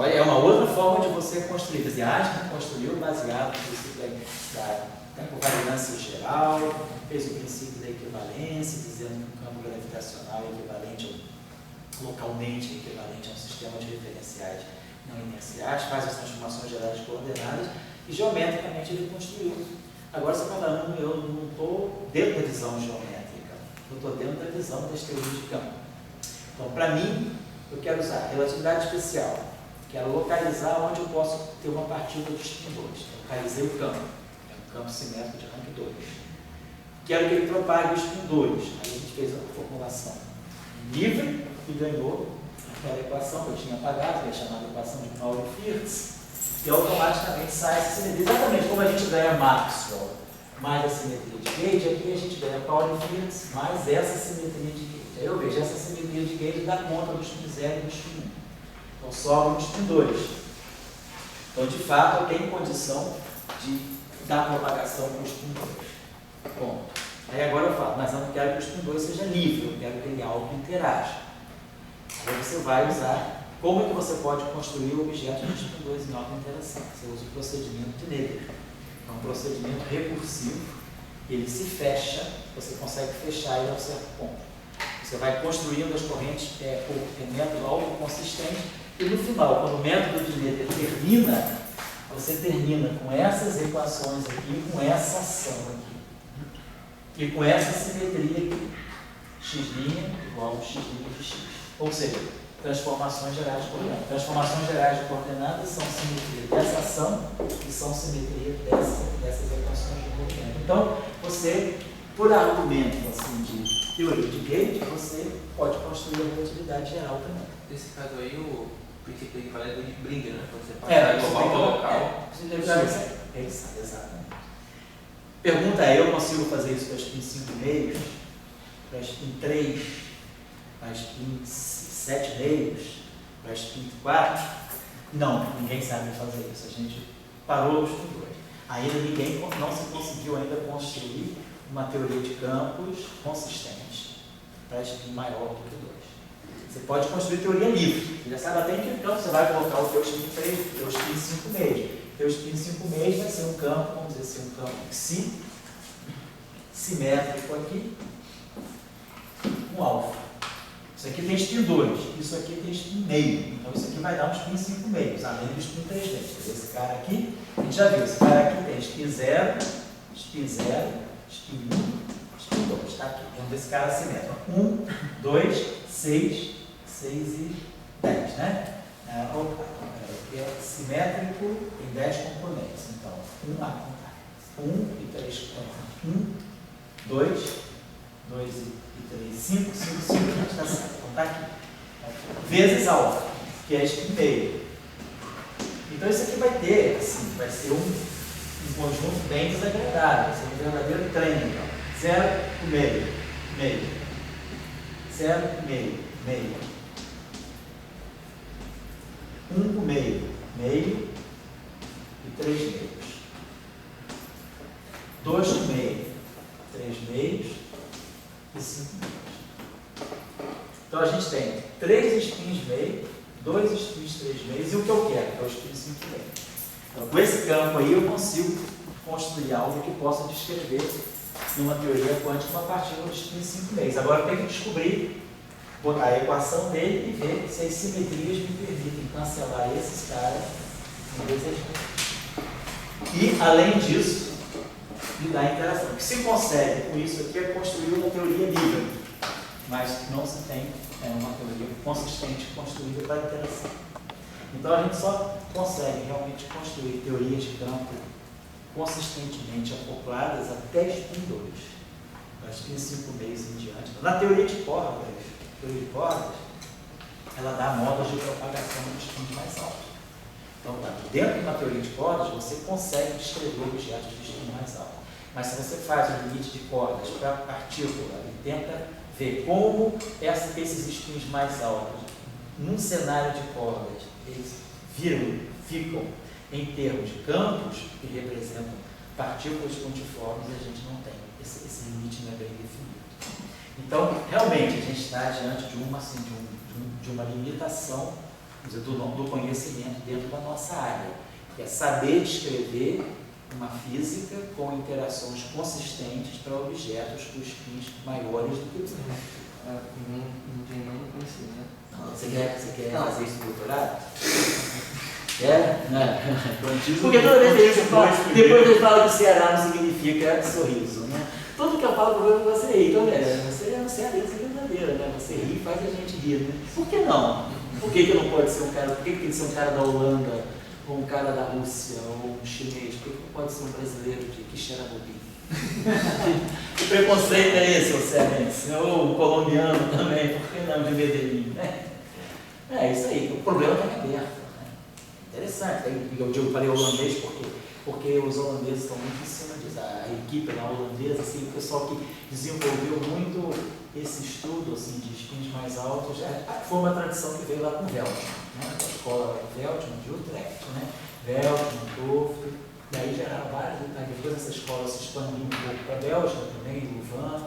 é uma outra forma de você construir. Quer dizer, Einstein construiu baseado no princípio da covariância geral, fez o princípio da equivalência, dizendo que o campo gravitacional é equivalente, localmente equivalente a um sistema de referenciais não inerciais, faz as transformações gerais de coordenadas e geometricamente ele construiu. Agora você está falando, eu não estou dentro da visão geométrica, eu estou dentro da visão das teorias de campo. Então, para mim, eu quero usar relatividade especial, quero localizar onde eu posso ter uma partícula de spin 2. Eu localizei o campo, é um campo simétrico de rank 2. Quero que ele propague o spin 2. Aí a gente fez a formulação livre e ganhou aquela equação que eu tinha apagado, que é chamada equação de Pauli-Fierz, e automaticamente sai essa simetria. Exatamente como a gente ganha Maxwell mais a simetria de gauge, aqui a gente ganha Pauli-Fierz mais essa simetria de gauge. Aí eu vejo essa simetria de gauge dá conta do spin 0 e do spin 1. Então sobra o spin 2. Então, de fato, eu tenho condição de dar propagação para o spin 2. Bom, aí agora eu falo, mas eu não quero que o spin 2 seja livre, eu quero que ele auto-interaja. Aí você vai usar, como é que você pode construir o objeto de spin 2 em auto-interação? Você usa o procedimento de Neber. É um procedimento recursivo, ele se fecha, você consegue fechar ele a um certo ponto. Você vai construindo as correntes por método autoconsistente e no final, quando o método de Neber termina, você termina com essas equações aqui, com essa ação aqui. E com essa simetria aqui. X' igual a x' de x. Ou seja, transformações gerais de coordenadas. Transformações gerais de coordenadas são simetria dessa ação e são simetria dessas equações de coordenadas. Então, você, por argumento assim, de teoria de gate, você pode construir a relatividade geral também. Nesse caso aí, o princípio de equivalência de Bringer, né? Quando você passa global para local. Exatamente. Pergunta é, eu consigo fazer isso para spin 5 meios, para spin 3, para spin 7 meios, para spin 4? Não, ninguém sabe fazer isso. A gente parou os spin 2. Ainda ninguém não se conseguiu ainda construir uma teoria de campos consistente para spin maior do que 2. Você pode construir teoria livre. Você já sabe até em que campo você vai colocar o teu spin 3, o teu spin 5 meios. O teu spin 5 meios vai ser um campo, vamos dizer assim, um campo simétrico aqui, com alfa. Isso aqui tem spin 2, isso aqui tem spin meio. Então isso aqui vai dar um spin 5 meios, além do spin 3 meios. Esse cara aqui, a gente já viu, esse cara aqui tem spin 0, spin 0, spin 1, spin 2. Está aqui. Vamos ver esse cara simétrico. 1, 2, 6 e 10, né? Que é simétrico em 10 componentes. Então, 1 e 3 componentes. 1, 2 e 3, 5, 5, 5, a gente está certo. Então, está aqui. Vezes alfa, que é spin meio. Então, isso aqui vai ter, assim, vai ser um conjunto bem desagradável. Vai ser um verdadeiro trem, então. 0, meio. 0, meio. 1 com meio e 3 meios. 2 com meio, 3 meios e 5 meios. Então a gente tem 3 spins meio, 2 spins 3 meios e o que eu quero, que é o spin 5 meio. Então com esse campo aí eu consigo construir algo que possa descrever numa teoria quântica uma partícula de spin 5 meios. Agora eu tenho que descobrir, botar a equação dele e ver se as simetrias me permitem cancelar esses caras indesejados. E, além disso, me dá a interação. O que se consegue com isso aqui é construir uma teoria livre, mas não se tem uma teoria consistente construída para a interação. Então, a gente só consegue realmente construir teorias de campo consistentemente acopladas até spin 2, para spin 5 meios em diante. Na teoria de cordas, ela dá modos de propagação dos spins mais altos. Então, dentro de uma teoria de cordas, você consegue descrever objetos de spin mais alto. Mas se você faz um limite de cordas para a partícula e tenta ver como esses spins mais altos, num cenário de cordas, eles ficam em termos de campos que representam partículas pontiformes, a gente não tem. Esse limite não é bem definido. Então, realmente, a gente está diante de uma limitação do conhecimento dentro da nossa área, que é saber descrever uma física com interações consistentes para objetos com spins maiores do que o Não tem nada conhecimento. Você quer fazer isso no doutorado? Porque toda vez que eu falo, depois eu falo que Ceará não significa sorriso, né? Tudo que eu falo para você rir, então, você é uma cearense verdadeira, né? Você ri e faz a gente rir, né? Por que não? Por que não pode ser um cara? Por que tem que ser um cara da Holanda, ou um cara da Rússia, ou um chinês? Por que não pode ser um brasileiro de Quixeramobim? Que preconceito é esse, o cearense? Ou um colombiano também, por que não de Medellín, né? É isso aí, o problema está aberto, né? Interessante, eu falei holandês porque os holandeses estão muito em cima disso. A equipe lá holandesa, assim, o pessoal que desenvolveu muito esse estudo assim, de spins mais altos, foi uma tradição que veio lá com o Veltman, né? A escola Veltman de Utrecht, né? Bélgica, Mantovo, daí geraram várias, depois essa escola se expandiu um pouco para a Bélgica também, Louvain,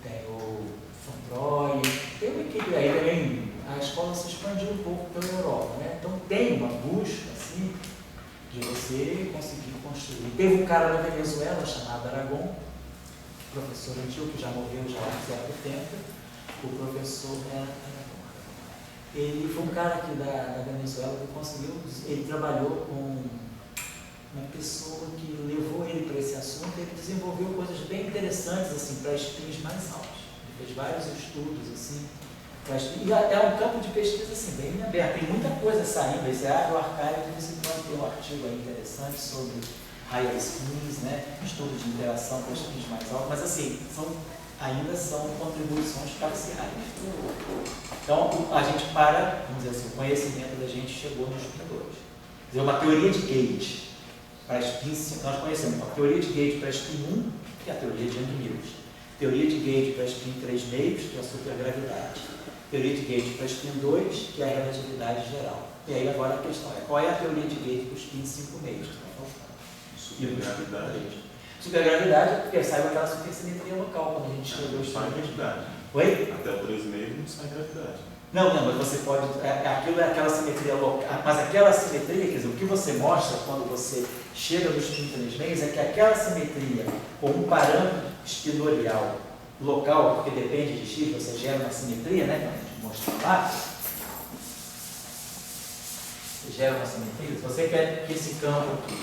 tem o Fontroy, tem uma equipe aí também, a escola se expandiu um pouco pela Europa, né? Então tem uma busca assim de você conseguir construir. Teve um cara na Venezuela chamado Aragon, professor antigo que já morreu já há certo tempo, o professor ele foi um cara aqui da Venezuela que conseguiu, ele trabalhou com uma pessoa que levou ele para esse assunto, ele desenvolveu coisas bem interessantes assim, para espinhos mais altos. Ele fez vários estudos assim, e é um campo de pesquisa assim, bem aberto, tem muita coisa saindo, esse abre o archive, de vez em quando tem um artigo aí interessante sobre higher spins, né? Estudo de interação com espinhos mais altos, mas assim, ainda são contribuições parciais. Então, a gente vamos dizer assim, o conhecimento da gente chegou nos espindores. Quer dizer, uma teoria de Gage para spin, nós conhecemos a teoria de Gage para spin 1, que é a teoria de Young-Mills. Teoria de Gage para spin 3 meios, que é a supergravidade. Teoria de Gage para spin 2, que é a relatividade geral. E aí agora a questão é, qual é a teoria de Gage para o spin 5 meios? Supergravidade. Supergravidade, porque saiu aquela supersimetria local quando a gente escreveu o Sai gravidade. Oi? Até o 3,5 não sai gravidade. Não, mas você pode. Aquilo é aquela simetria local. Mas aquela simetria, quer dizer, o que você mostra quando você chega no spin 3 meios é que aquela simetria, com um parâmetro espinorial local, porque depende de x, você gera uma simetria, né? Como a gente mostrou lá. Você gera uma simetria. Se você quer que esse campo aqui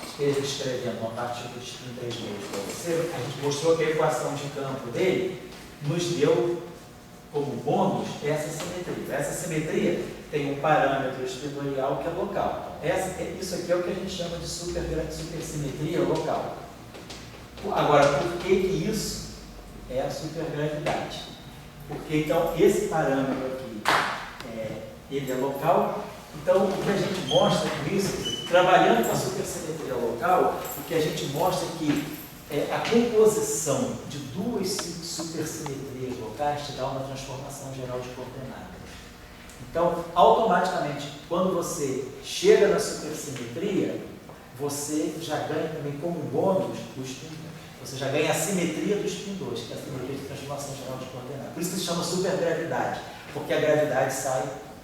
esteja escrevendo uma partícula de spin 3 meios para você, a gente mostrou que a equação de campo dele nos deu como bônus essa simetria. Essa simetria tem um parâmetro espinorial que é local. Isso aqui é o que a gente chama de supersimetria local. Agora, por que isso é a supergravidade? Porque então esse parâmetro aqui ele é local. Então o que a gente mostra com isso, trabalhando com a supersimetria local, o que a gente mostra é que a composição de duas supersimetrias locais te dá uma transformação geral de coordenadas. Então, automaticamente, quando você chega na supersimetria, você já ganha também como bônus o spin 2. Você já ganha a simetria do spin 2, que é a simetria de transformação geral de coordenadas. Por isso que se chama supergravidade, porque a gravidade sai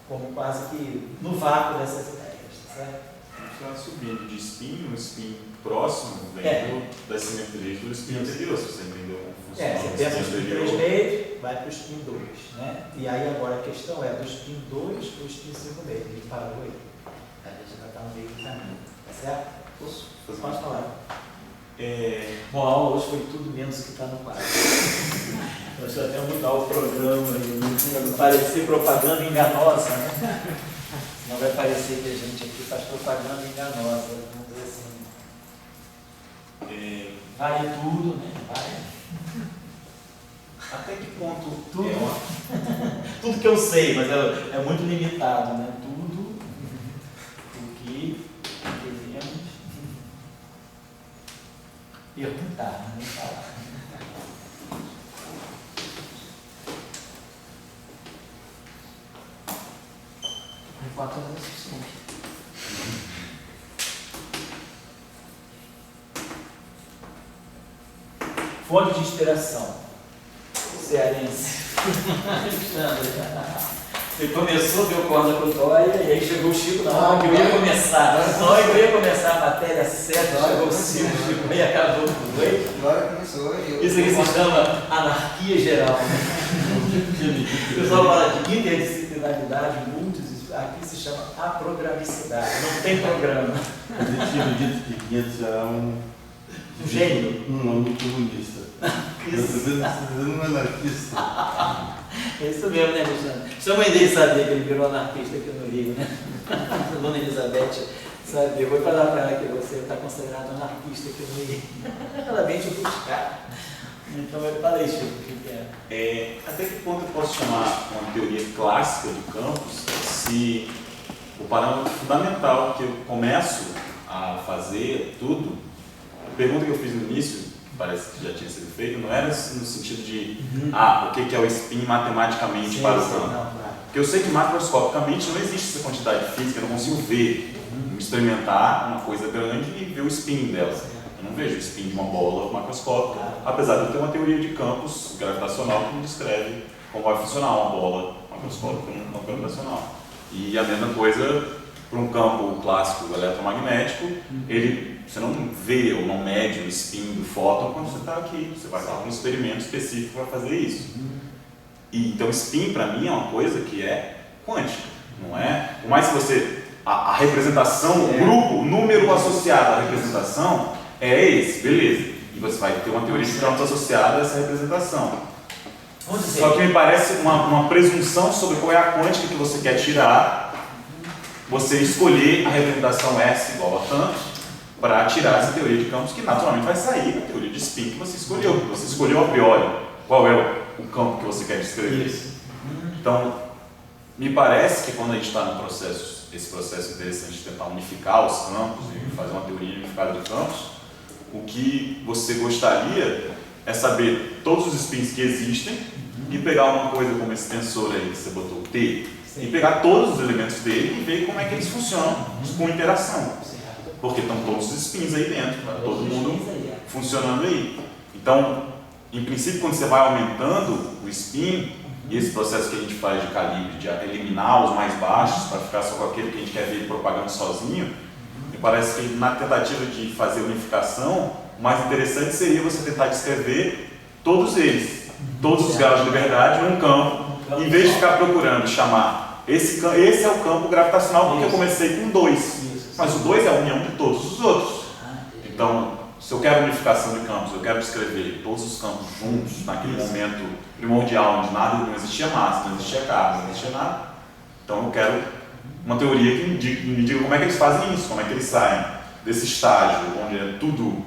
como quase que no vácuo dessas ideias, certo? Está subindo de spin, um spin próximo vem das simetrias do spin anterior, se você entendeu como funciona. Você pensa no spin 3 meios, vai para o spin 2, né? E aí agora a questão é do spin 2 para o spin 5 meios. Ele parou aí. A gente já está no meio do caminho, tá certo? Pode falar. Bom, a aula hoje foi tudo menos que está no quadro. Nós já até mudar o programa para não parecer propaganda enganosa, né? Não vai parecer que a gente aqui faz propaganda enganosa, vamos dizer assim. Vale tudo, né? Vale. Até que ponto tudo? Tudo que eu sei, mas é muito limitado, né? Tudo o que devemos perguntar, nem falar. Enquanto eu não suficiente. Fonte de inspiração. Cearense. Você começou, deu corda pro Dória, e aí chegou o Chico na hora que eu ia começar. Na hora que eu ia começar a matéria certa, chegou o Chico e acabou tudo. Agora começou. Isso aqui se chama anarquia geral. O pessoal fala de interdisciplinaridade, aqui se chama aprogramicidade. Não tem programa. A gente tinha dito que 500 era um gênio. Um homem comunista. Isso. Um anarquista. É isso mesmo, né, Alexandre? Sua mãe dele sabia que ele virou anarquista aqui no Rio, né? A dona Elizabeth sabia. Eu vou falar para ela que você está considerado anarquista aqui no Rio. Ela vem te buscar. Então eu falei, Chico, o que é? Até que ponto eu posso chamar uma teoria clássica de campos se o parâmetro fundamental que eu começo a fazer tudo, a pergunta que eu fiz no início, parece que já tinha sido feita, não era no sentido de o que é o spin matematicamente para o campo. Não, claro. Porque eu sei que macroscopicamente não existe essa quantidade física, eu não consigo ver, experimentar uma coisa grande e ver o spin dela. Eu não vejo o spin de uma bola macroscópica, apesar de eu ter uma teoria de campos gravitacional que me descreve como vai funcionar uma bola macroscópica num campo gravitacional. E a mesma coisa para um campo clássico eletromagnético, você não vê ou não mede o spin do fóton quando você está aqui, você vai fazer um experimento específico para fazer isso. E, então, spin para mim é uma coisa que é quântica, não é? Por mais que você, a representação, o grupo, o número associado à representação é esse, beleza. E você vai ter uma teoria de campos associada a essa representação. Só que me parece uma presunção sobre qual é a quântica que você quer tirar, você escolher a representação S igual a tanto, para tirar essa teoria de campos que naturalmente vai sair da teoria de spin que você escolheu. Você escolheu a priori qual é o campo que você quer descrever. Isso. Então, me parece que quando a gente está no processo, esse processo interessante de tentar unificar os campos e fazer uma teoria unificada de campos, o que você gostaria é saber todos os spins que existem e pegar uma coisa como esse tensor aí que você botou, T, e pegar todos os elementos dele e ver como é que eles funcionam com interação. Porque estão todos os spins aí dentro, tá? Todo mundo funcionando aí. Então, em princípio, quando você vai aumentando o spin, e esse processo que a gente faz de calibre, de eliminar os mais baixos para ficar só com aquele que a gente quer ver propagando sozinho, me parece que na tentativa de fazer unificação, o mais interessante seria você tentar descrever todos eles, todos os graus de liberdade num campo, em vez de ficar procurando chamar esse é o campo gravitacional, porque eu comecei com 2, mas o 2 é a união de todos os outros. Então, se eu quero unificação de campos, eu quero descrever todos os campos juntos, naquele momento primordial, onde nada, não existia massa, não existia carga, não existia nada. Então eu quero uma teoria que me diga como é que eles fazem isso, como é que eles saem desse estágio, onde é tudo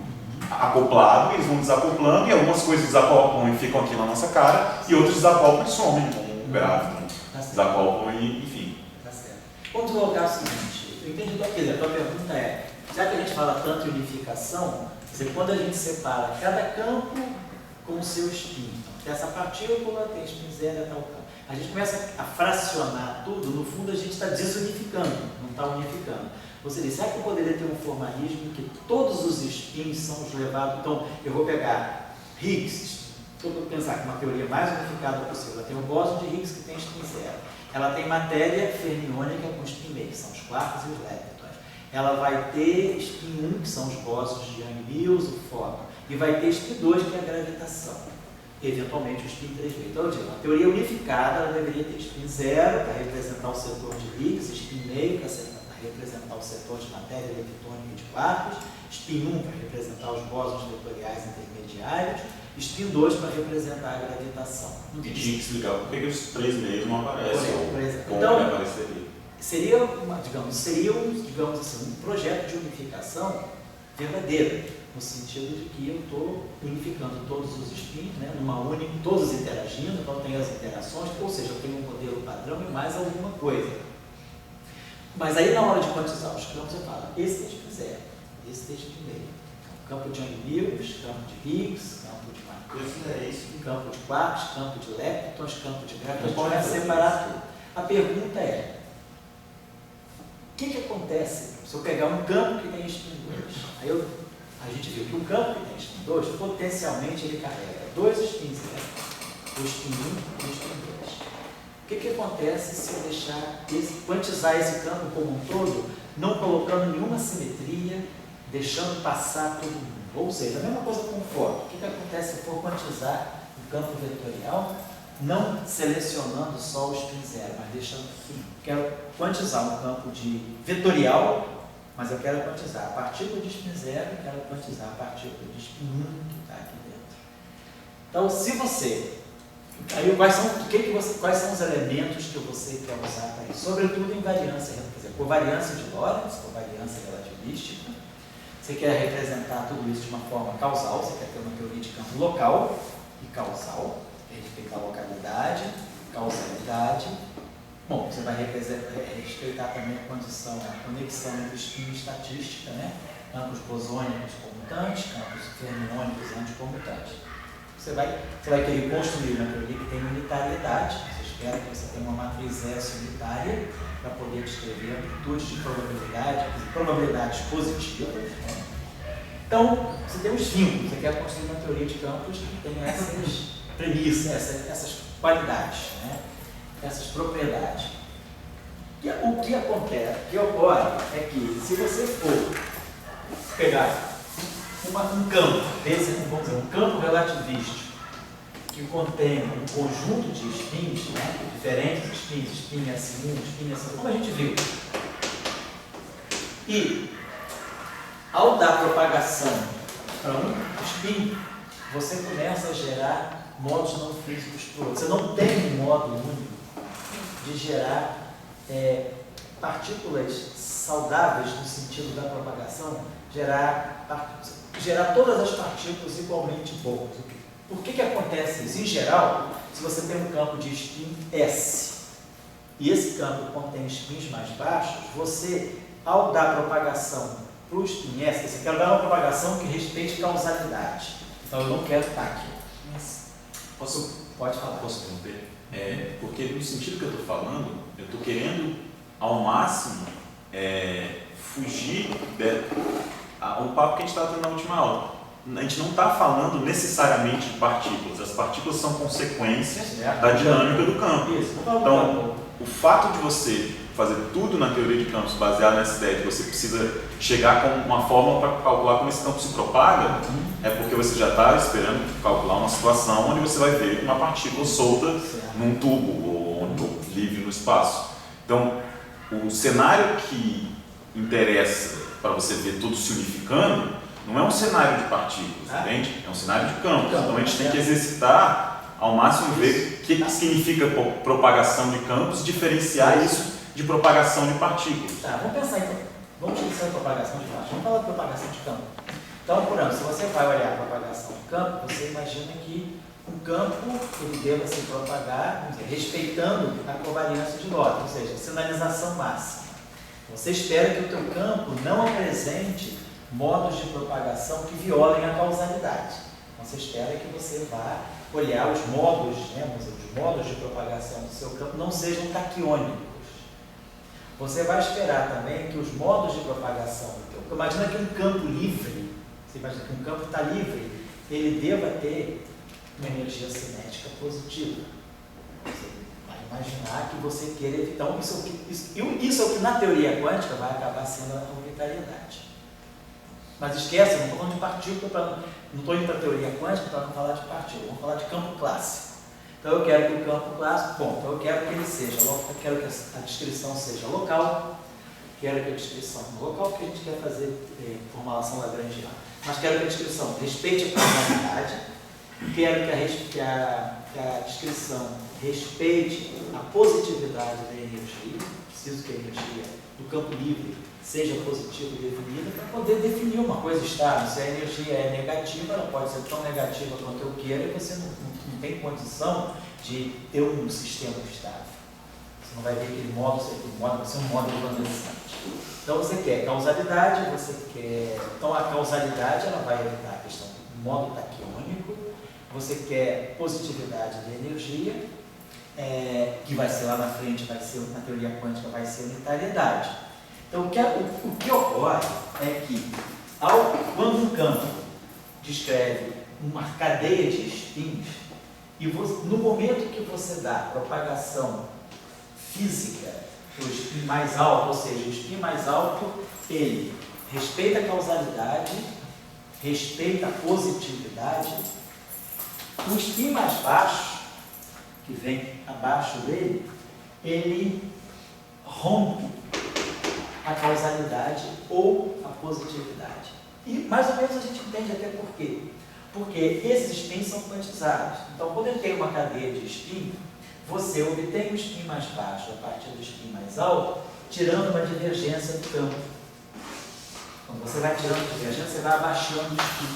acoplado, e eles vão desacoplando, e algumas coisas desacoplam e ficam aqui na nossa cara, e outras desacoplam e somem, como o gráfico, desacoplam e enfim. Tá certo. Vamos colocar o seguinte, eu entendi a tua pergunta é, já que a gente fala tanto em unificação, quer dizer, quando a gente separa cada campo com o seu spin, então, essa partícula tem spin 0 é tal campo. A gente começa a fracionar tudo, no fundo a gente está desunificando, não está unificando. Você diz, será que eu poderia ter um formalismo em que todos os spins são os levados? Então, eu vou pegar Higgs, eu vou pensar que uma teoria mais unificada possível. Ela tem o bóson de Higgs que tem spin 0. Ela tem matéria fermiônica com spin meio, que são os quarks e os leptons. Ela vai ter spin 1, que são os bósons de Young-Mills, o fóton, e vai ter spin 2, que é a gravitação. Eventualmente o spin 3 meio. Então, eu digo, uma teoria unificada ela deveria ter spin 0 para representar o setor de Higgs, spin meio para representar o setor de matéria leptônica e de quarks, spin 1 para representar os bósons vetoriais intermediários, spin 2 para representar a gravitação. E tinha que explicar por que os 3 meios não aparecem, ou como então, que apareceria. Seria digamos assim, um projeto de unificação verdadeiro, no sentido de que eu estou unificando todos os spins, né, todos interagindo, então tem as interações, ou seja, eu tenho um modelo padrão e mais alguma coisa. Mas aí na hora de quantizar os campos eu falo, esse é spin 0, esse é spin meio. Campo de Young-Mills, campo de Higgs, campo de Marconi, campo de quarks, campo de leptons, campo de gravitação. A gente vai separar tudo. A pergunta é, o que acontece se eu pegar um campo que tem spin 2? Aí a gente viu que um campo que tem spin 2, potencialmente ele carrega 2 spins 0, o spin 1 e o spin 2. O que acontece se eu deixar quantizar esse campo como um todo, não colocando nenhuma simetria, deixando passar todo mundo? Ou seja, a mesma coisa com o fóton. O que acontece se eu for quantizar o campo vetorial, não selecionando só o spin 0, mas deixando assim? Quero quantizar um campo vetorial, mas eu quero quantizar a partícula de spin 0 e quero quantizar a partícula de spin 1 que está aqui dentro. Então, se você... Aí, quais são os elementos que você quer usar para isso? Sobretudo em variância, quer dizer, covariância de Lorentz, covariância relativística. Você quer representar tudo isso de uma forma causal, você quer ter uma teoria de campo local e causal, respeitar a localidade, causalidade. Bom, você vai respeitar também a conexão entre spin e estatística, né? Campos bosônicos comutantes, campos fermiônicos anticomutantes. Você vai querer construir uma teoria que tem unitariedade, ou seja, espera que você tenha uma matriz S unitária para poder descrever amplitudes de probabilidade, probabilidades positivas, né? Então, você tem os vínculos, você quer construir uma teoria de campos que tenha essas premissas, essas qualidades, né? Essas propriedades. O que acontece, o que ocorre é que se você for pegar um campo, vamos dizer, um campo relativístico que contém um conjunto de spins, né, diferentes spins, spin S1, spin S2, como a gente viu. E, ao dar propagação para um spin, você começa a gerar modos não físicos para o outro. Você não tem um modo único de gerar partículas saudáveis no sentido da propagação, gerar todas as partículas igualmente boas. Por que acontece isso? Em geral, se você tem um campo de spin S e esse campo contém spins mais baixos, você, ao dar propagação para o spin S, você quer dar uma propagação que respeite causalidade. Então eu não quero estar aqui. Pode falar. Posso interromper? Porque no sentido que eu estou falando, eu estou querendo ao máximo fugir o papo que a gente estava tendo na última aula. A gente não está falando necessariamente de partículas, as partículas são consequências da dinâmica do campo. Então, o fato de você fazer tudo na teoria de campos baseado nessa ideia de que você precisa chegar com uma fórmula para calcular como esse campo se propaga, é porque você já está esperando calcular uma situação onde você vai ver uma partícula solta num tubo ou livre no espaço. Então, o cenário que interessa para você ver tudo se unificando não é um cenário de partículas, entende? É um cenário de campos. Então a gente tem que exercitar ao máximo ver o que significa propagação de campos, diferenciar isso de propagação de partículas. Tá, vamos pensar então. Vamos utilizar a propagação de partículas. Vamos falar de propagação de campo. Então, por exemplo, se você vai olhar a propagação de campo, você imagina que um campo ele deva se propagar, vamos dizer, respeitando a covariância de Lorentz, ou seja, sinalização máxima. Você espera que o teu campo não apresente modos de propagação que violem a causalidade. Então, você espera que você vá olhar os modos, né, os modos de propagação do seu campo não sejam taquiônicos. Você vai esperar também que os modos de propagação do teu campo, imagina que um campo livre, você imagina que um campo está livre, ele deva ter uma energia cinética positiva. Você vai imaginar que você queira evitar. Então, isso é o que na teoria quântica vai acabar sendo a unitariedade. Mas esquece, não estou falando de partícula, não estou indo para a teoria quântica para não falar de partícula, vamos falar de campo clássico. Então eu quero que o campo clássico, então eu quero que ele seja, eu quero que a descrição seja local, quero que a descrição local, porque a gente quer fazer formulação lagrangiana, mas quero que a descrição respeite a causalidade, quero que a descrição respeite a positividade da energia, preciso que a energia do campo livre seja positiva e definida para poder definir uma coisa estável. Se a energia é negativa, ela pode ser tão negativa quanto eu queira e você não tem condição de ter um sistema estável. Você não vai ver aquele modo, vai ser um modo evanescente. Então você quer causalidade, então a causalidade ela vai evitar a questão do modo taquiônico, você quer positividade da energia, que vai ser lá na frente, vai ser, na teoria quântica, vai ser unitariedade. Então, o que ocorre é que, quando um campo descreve uma cadeia de spins, e no momento que você dá propagação física para o spin mais alto, ou seja, o spin mais alto, ele respeita a causalidade, respeita a positividade, o spin mais baixo, que vem abaixo dele, ele rompe a causalidade ou a positividade. E mais ou menos a gente entende até por quê. Porque esses spins são quantizados. Então, quando eu tenho uma cadeia de spin, você obtém um spin mais baixo a partir do spin mais alto, tirando uma divergência do campo. Quando você vai tirando a divergência, você vai abaixando o spin.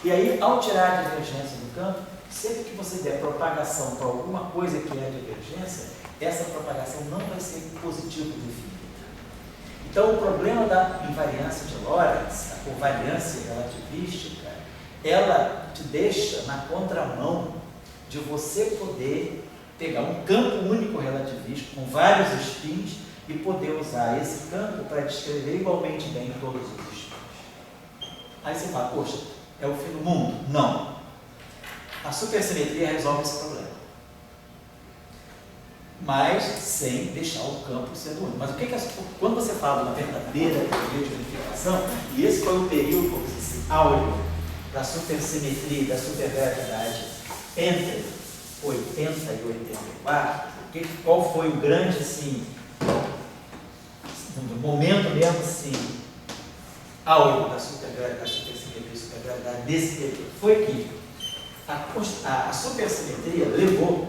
E aí, ao tirar a divergência do campo, sempre que você der propagação para alguma coisa que é a divergência, essa propagação não vai ser positiva definida. Então, o problema da invariância de Lorentz, a covariância relativística, ela te deixa na contramão de você poder pegar um campo único relativista com vários spins e poder usar esse campo para descrever igualmente bem todos os spins. Aí você fala, poxa, é o fim do mundo? Não. A supersimetria resolve esse problema. Mas sem deixar o campo sendo único. Mas o que quando você fala de uma verdadeira teoria de unificação, e esse foi o período, como se diz, áureo da supersimetria e da supergravidade entre 80 e 84, qual foi o grande, assim, momento mesmo, assim, áureo da supersimetria e supergravidade desse período? Foi que a supersimetria levou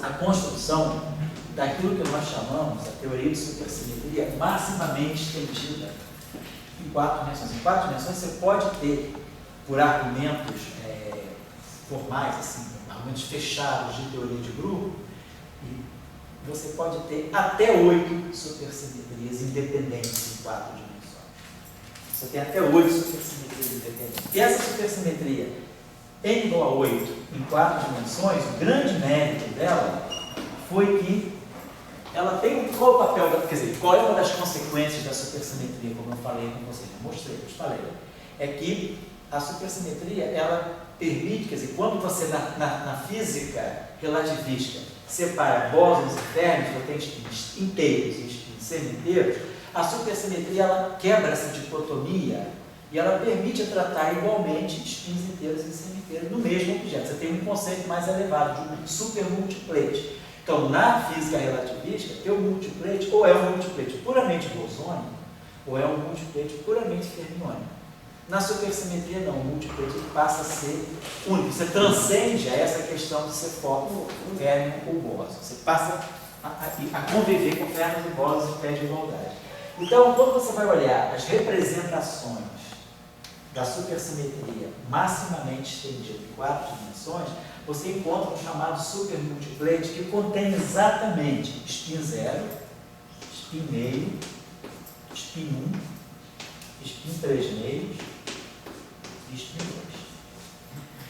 a construção daquilo que nós chamamos a teoria de supersimetria maximamente estendida em 4 dimensões. Em 4 dimensões você pode ter, por argumentos formais, assim, argumentos fechados de teoria de grupo, e você pode ter até 8 supersimetrias independentes em 4 dimensões. Você tem até 8 supersimetrias independentes. E essa supersimetria n igual a 8 em 4 dimensões, o grande mérito dela foi que ela tem qual o papel, quer dizer, qual é uma das consequências da supersimetria, como eu falei com vocês, eu mostrei, eu falei, é que a supersimetria, ela permite, quer dizer, quando você na física relativista separa bósons e férmions, você tem spins inteiros e spins semi-inteiros, a supersimetria ela quebra essa dicotomia e ela permite tratar igualmente spins inteiros e semi-inteiros no mesmo objeto. Você tem um conceito mais elevado de um supermultiplete. Então, na física relativista, ter um multiplete ou é um multiplete puramente bosônico ou é um multiplete puramente fermiônico. Na supersimetria, não, o multiplete passa a ser único. Você transcende a essa questão de ser férmion ou bóson. Você passa a conviver com férmions e bósons em pé de igualdade. Então, quando você vai olhar as representações da supersimetria maximamente estendida em 4 dimensões, você encontra um chamado supermultiplete que contém exatamente spin 0, spin meio, spin 1, spin 3 meios e spin 2.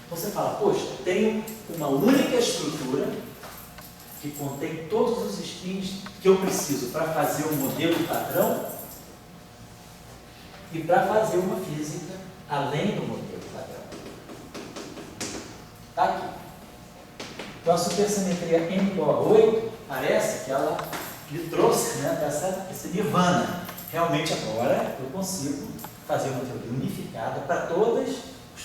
Então você fala, poxa, tenho uma única estrutura que contém todos os spins que eu preciso para fazer um modelo padrão e para fazer uma física além do modelo padrão. Está aqui. Então a supersimetria n igual a 8, parece que ela lhe trouxe, né, esse nirvana. Realmente agora eu consigo fazer uma teoria unificada para todos os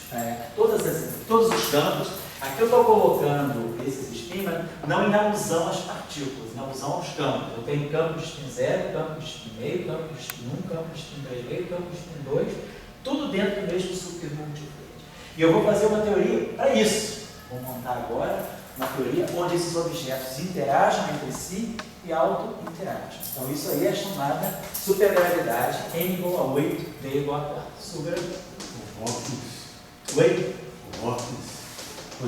campos. Aqui eu estou colocando esses spins, não em alusão às partículas, em alusão aos campos. Eu tenho campo de spin 0, campo de spin meio, campo de spin 1, campo de spin 3 meio, campo de spin 2, tudo dentro do mesmo supermultiplete. E eu vou fazer uma teoria para isso. Vou montar agora uma teoria onde esses objetos interagem entre si e auto-interagem. Então isso aí é chamada supergravidade n igual a 8, d igual a 4. O Oi?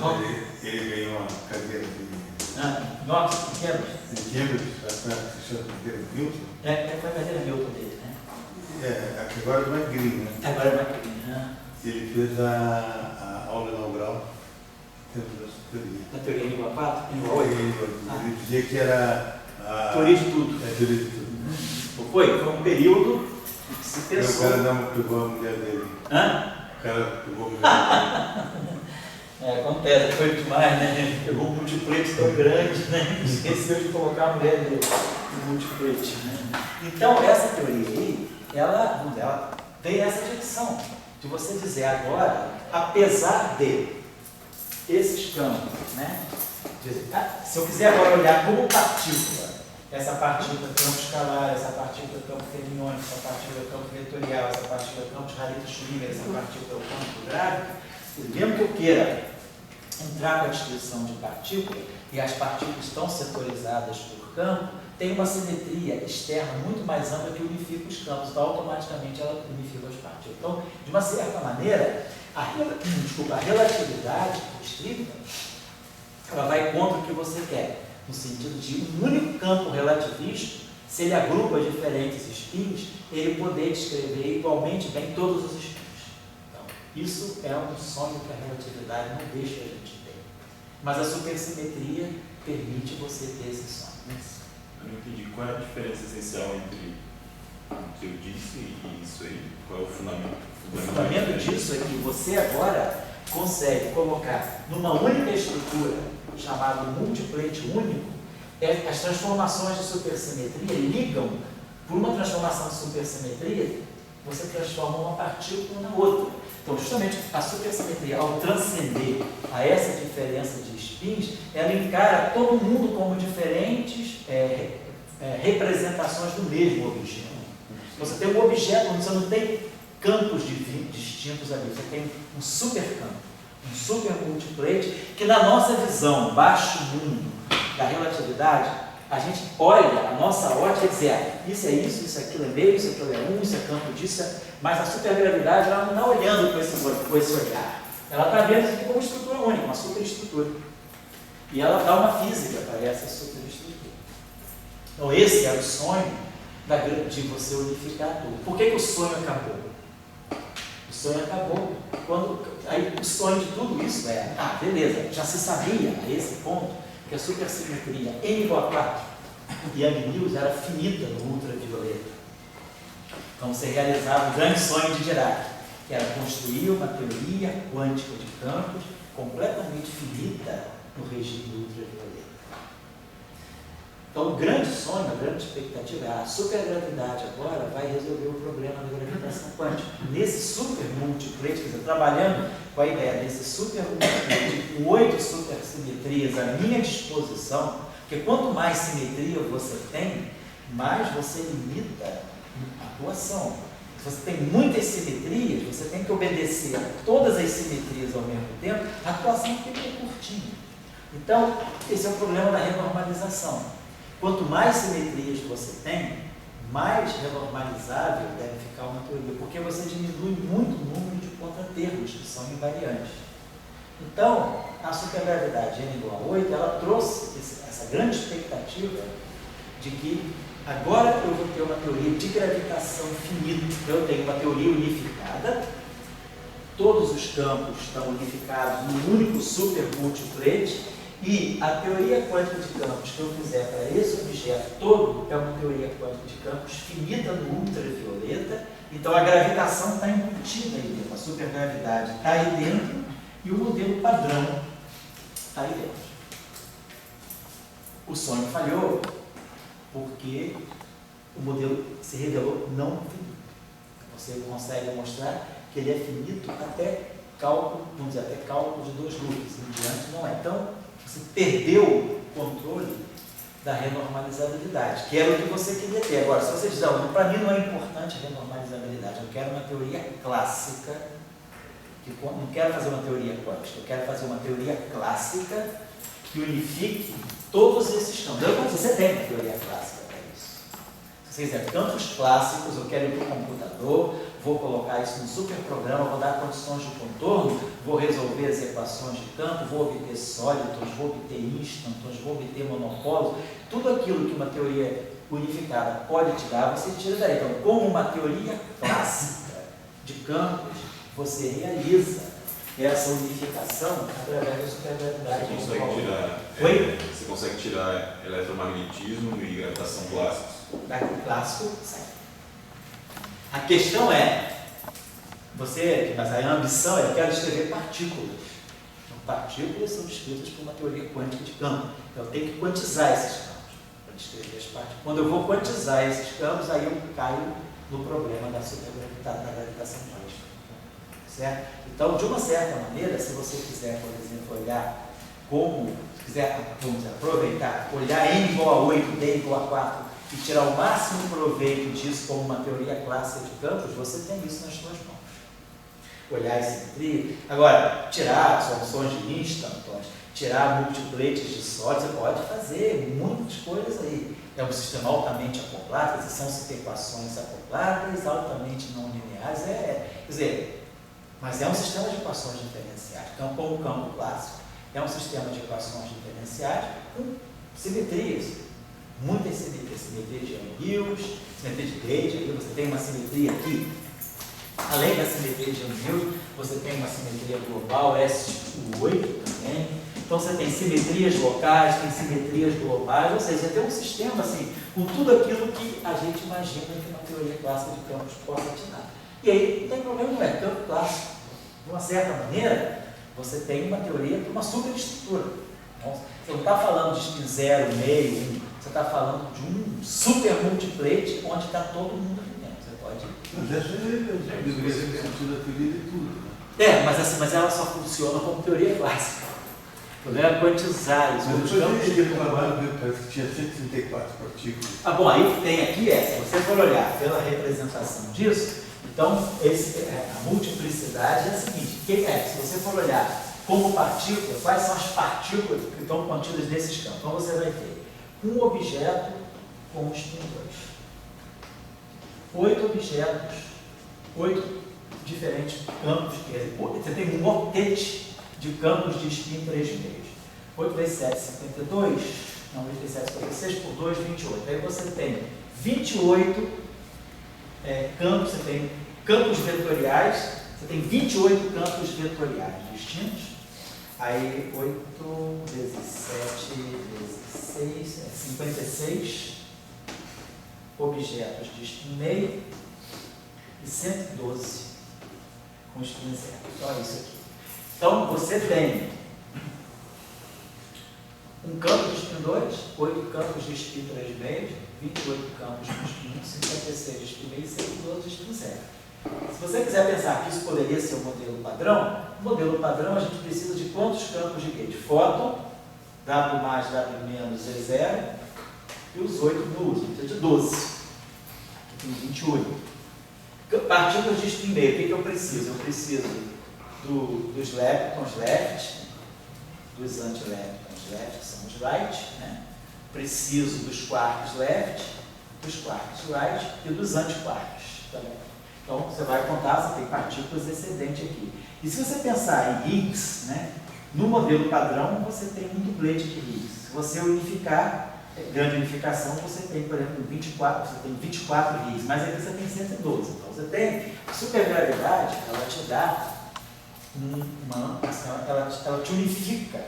quando ele ganhou uma cadeira de Nossa, pequeno. Cambridge, foi a cadeira de Newton. Foi a cadeira Newton dele, né? Aqui agora não é Green, né? Agora é mais pequeno. Ele fez a aula inaugural dentro dessa teoria. Na teoria n igual a 4? N igual a 8? Ele dizia que era a Teoria de tudo. Teoria de tudo. Foi um período que se O pensou. cara não pegou a mulher dele. Hã? O cara pegou a mulher dele. Acontece, foi demais, né? Ele pegou um multiplete tão grande, né? Esqueceu de colocar a mulher dele no multiplete, né? Então, essa teoria aí, ela tem essa direção de você dizer agora, apesar de esses campos, né? Se eu quiser agora olhar como partícula, essa partícula é campo escalar, essa partícula é campo fermiônico, essa partícula é campo vetorial, essa partícula é campo de Harita-Schrödinger, essa partícula é o campo gráfico, mesmo que eu queira entrar com a descrição de partícula, e as partículas estão setorizadas por campo, tem uma simetria externa muito mais ampla que unifica os campos, então automaticamente ela unifica as partículas. Então, de uma certa maneira, a relatividade restrita, ela vai contra o que você quer, no sentido de um único campo relativista, se ele agrupa diferentes spins, ele poder descrever igualmente bem todos os spins. Então, isso é um sonho que a relatividade não deixa a gente ter. Mas a supersimetria permite você ter esse sonho. Eu não entendi qual é a diferença essencial entre o que eu disse e isso aí. Qual é o fundamento? O fundamento disso é que você agora consegue colocar numa única estrutura, chamada multiplate único, as transformações de supersimetria ligam por uma transformação de supersimetria, você transforma uma partícula na outra. Então, justamente, a supersimetria, ao transcender a essa diferença de spins, ela encara todo mundo como diferentes representações do mesmo objeto. Você tem um objeto onde você não tem campos distintos ali, você tem um supercampo, um super multiplate, que na nossa visão, baixo mundo da relatividade, a gente olha, a nossa ótica dizer, isso é isso, isso aquilo é meio, isso aquilo é um, isso é campo disso, mas a supergravidade ela não está olhando com esse olhar. Ela está vendo isso aqui como estrutura única, uma superestrutura. E ela dá uma física para essa superestrutura. Então esse era o sonho de você unificar tudo. Por que o sonho acabou? O sonho acabou aí o sonho de tudo isso beleza, já se sabia a esse ponto que a supersimetria N igual a 4 e Young Mills era finita no ultravioleta. Então você realizava o grande sonho de Dirac, que era construir uma teoria quântica de campos completamente finita no regime do ultravioleta. Então o grande sonho, a grande expectativa é a supergravidade agora vai resolver o problema da gravitação quântica. Nesse super multiplate, quer dizer, trabalhando com a ideia desse super multiplate, com 8 supersimetrias à minha disposição, porque quanto mais simetria você tem, mais você limita a atuação. Se você tem muitas simetrias, você tem que obedecer a todas as simetrias ao mesmo tempo, a atuação fica curtinha. Então, esse é o problema da renormalização. Quanto mais simetrias você tem, mais renormalizável deve ficar uma teoria, porque você diminui muito o número de contratermos que são invariantes. Então, a supergravidade N igual a 8, ela trouxe essa grande expectativa de que agora eu vou ter uma teoria de gravitação finita. Eu tenho uma teoria unificada, todos os campos estão unificados num único super multiplate, e a teoria quântica de campos que eu fizer para esse objeto todo é uma teoria quântica de campos finita no ultravioleta. Então a gravitação está embutida aí dentro, a supergravidade está aí dentro e o modelo padrão está aí dentro. O sonho falhou porque o modelo se revelou não finito. Você consegue mostrar que ele é finito até cálculo, vamos dizer, até cálculo de 2 loops, em diante não é. Então, você perdeu o controle da renormalizabilidade, que era o que você queria ter. Agora, se você diz, para mim não é importante a renormalizabilidade, eu quero uma teoria clássica, não quero fazer uma teoria quântica, eu quero fazer uma teoria clássica que unifique todos esses campos. Então, você tem uma teoria clássica para isso. Se você quiser campos clássicos, eu quero ir para o computador, vou colocar isso num super programa, vou dar condições de contorno, vou resolver as equações de campo, vou obter sólidos, vou obter instantons, vou obter monopólios, tudo aquilo que uma teoria unificada pode te dar, você tira daí. Então, como uma teoria clássica de campos, você realiza essa unificação através da supergravidade. Você consegue tirar eletromagnetismo e gravitação clássicos? Clássico, sai. A questão mas a ambição é, eu quero descrever partículas. Então, partículas são descritas por uma teoria quântica de campo. Então, eu tenho que quantizar esses campos para descrever as partículas. Quando eu vou quantizar esses campos, aí eu caio no problema da supergravidade, da gravitação quântica. Certo? Então, de uma certa maneira, se você quiser, por exemplo, olhar se quiser, vamos dizer, aproveitar, olhar N igual a 8, D igual a 4, e tirar o máximo proveito disso como uma teoria clássica de campos, você tem isso nas suas mãos. Olhar a simetria. Agora, tirar soluções de instantons, tirar multiplates de sólidos, você pode fazer muitas coisas aí. É um sistema altamente acoplado, são equações acopladas, altamente não lineares, quer dizer, mas é um sistema de equações diferenciais, como o campo clássico. É um sistema de equações diferenciais com simetrias. Muitas simetrias, simetria de Young-Mills, simetria de Gauge, você tem uma simetria aqui, além da simetria de Young-Mills, você tem uma simetria global S8 também, Então você tem simetrias locais, tem simetrias globais, ou seja, você tem um sistema assim, com tudo aquilo que a gente imagina que uma teoria clássica de campos possa te dar. E aí não tem problema, não é campo clássico. De uma certa maneira, você tem uma teoria para uma superestrutura. Então, você não está falando de spin 0, meio, 1, você está falando de um super multiplate onde está todo mundo aqui dentro. Você pode... Mas essa deveria ser a estrutura da teoria de tudo, né? Mas ela só funciona como teoria clássica. O problema é quantizar isso. Mas depois ele trabalho, parece que tinha 134 partículas. Bom, aí tem aqui, se você for olhar pela representação disso, então a multiplicidade é a seguinte, se você for olhar como partícula, quais são as partículas que estão contidas nesses campos? Então você vai ter um objeto com spin 2, 8 objetos, 8 diferentes campos, você tem um motete de campos de spin 3,5. 8 vezes 7, 52, não, 8 vezes 7, 56, por 2, 28. Aí você tem 28 campos, você tem campos vetoriais, você tem 28 campos vetoriais distintos. Aí 8 vezes 7 vezes 6, 56 objetos de spin meio e 112 com spin zero. Então é isso aqui. Então você tem um campo de spin 2, 8 campos de spin 3,5, 28 campos de spin 1, 56 de spin meio e 112 de spin zero. Se você quiser pensar que isso poderia ser um modelo padrão, no modelo padrão a gente precisa de quantos campos de gate? Fóton, W mais, W menos, E0, e os 8 nulos, precisa de 12. Aqui tem 28. Partículas de spin meio, o que eu preciso? Eu preciso dos leptons left, dos anti-leptons left, que são os right, né? Preciso dos quarks left, dos quarks right e dos antiquarks também. Então, você vai contar, você tem partículas excedentes aqui. E se você pensar em Higgs, né, no modelo padrão, você tem um duplete de Higgs. Se você unificar, grande unificação, você tem, por exemplo, 24, você tem 24 Higgs, mas aqui você tem 112. Então, você tem a supergravidade, ela te dá ela te unifica,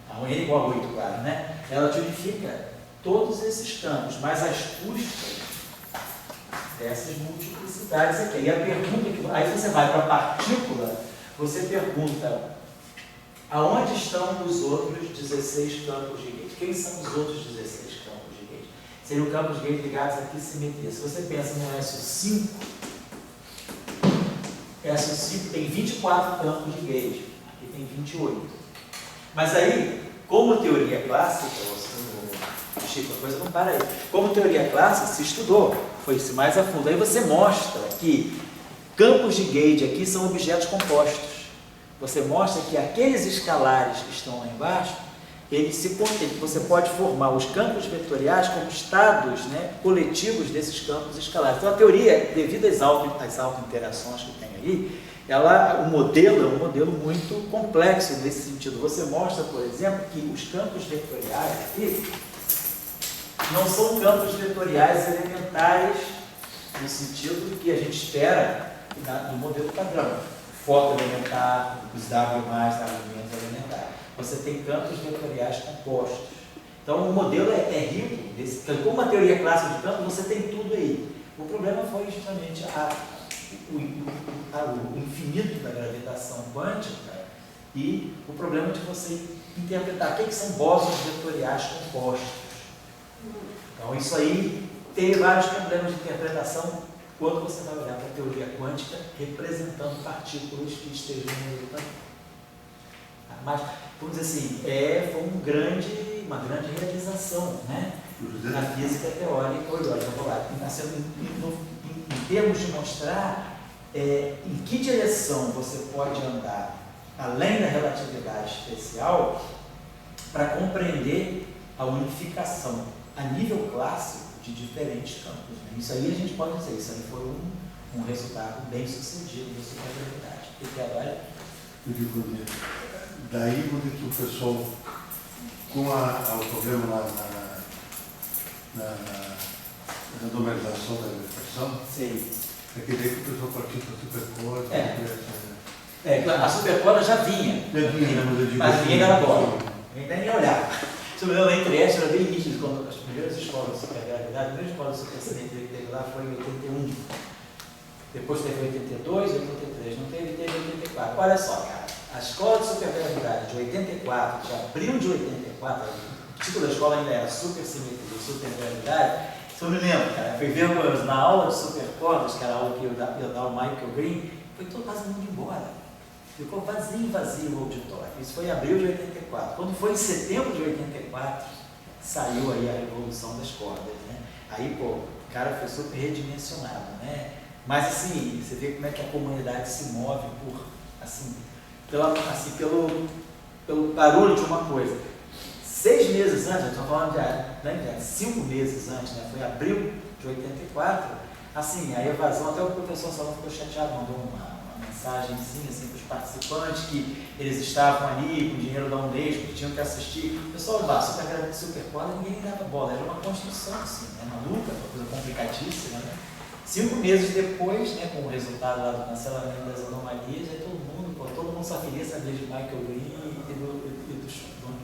a N igual a 8, claro, né? Ela te unifica todos esses campos, mas as custas dessas multiplicidades aqui. E a pergunta, aí você vai para a partícula, você pergunta aonde estão os outros 16 campos de gate? Quem são os outros 16 campos de gate? Seriam campos de gate ligados aqui simetria. Se você pensa no SO5, SO5 tem 24 campos de gate, aqui tem 28. Mas aí, como teoria clássica, Chico, a coisa não para aí. Como teoria clássica, se estudou, foi-se mais a fundo. Aí você mostra que campos de gauge aqui são objetos compostos. Você mostra que aqueles escalares que estão lá embaixo, eles se contêm. Você pode formar os campos vetoriais como estados, né, coletivos desses campos escalares. Então a teoria, devido às auto-interações que tem aí, o modelo é um modelo muito complexo nesse sentido. Você mostra, por exemplo, que os campos vetoriais aqui não são campos vetoriais elementares no sentido que a gente espera do modelo padrão. Foto elementar, os W+, W- elementar. Você tem campos vetoriais compostos. Então o modelo é rico, como uma teoria clássica de campos, você tem tudo aí. O problema foi justamente o infinito da gravitação quântica e o problema de você interpretar o que são bósons vetoriais compostos. Então isso aí tem vários problemas de interpretação quando você vai olhar para a teoria quântica representando partículas que estejam no meio também. Mas, vamos dizer assim, foi uma grande realização, né, na física teórica holística. Em termos de mostrar em que direção você pode andar além da relatividade especial para compreender a unificação a nível clássico de diferentes campos. Né? Isso aí a gente pode dizer, isso aí foi um resultado bem sucedido da supergravidade. Porque agora... Eu digo, daí quando o pessoal, com o problema lá na normalização da gravitação, é que daí que o pessoal partiu para a supercorda. A supercorda já vinha. Já vinha, mas vinha agora. ninguém nem olhava. Se eu me lembro, entre essas, era bem nítido, quando as primeiras escolas de supergravidade, a primeira escola de supercimenteria que teve lá foi em 81. Depois teve 82, 83, não teve 84. Olha só, cara, a escola de supergravidade de 84, de abril de 84, o título da escola ainda era supercimetria e supergravidade. Se eu me lembro, cara, foi vergonhoso. Na aula de supercordas, que era a aula que eu ia dar o Michael Green, foi todo quase mundo embora. Ficou vazio o auditório. Isso foi em abril de 84. Quando foi em setembro de 84, saiu aí a revolução das cordas, né? Aí, pô, o cara foi super redimensionado, né? Mas assim, você vê como é que a comunidade se move por, assim, pelo barulho de uma coisa. 6 meses antes, eu estou falando de 5 meses antes, né? Foi abril de 84, assim, a evasão, até o professor Salão ficou chateado, mandou uma mensagenzinha assim, para os participantes que eles estavam ali com o dinheiro da Unesco, que tinham que assistir. O pessoal lá, supercorda, ninguém dava bola, era uma construção assim, né? Maluca, uma coisa complicadíssima, né? 5 meses depois, né, com o resultado lá do cancelamento das anomalias, aí todo mundo só queria saber de Michael Green e do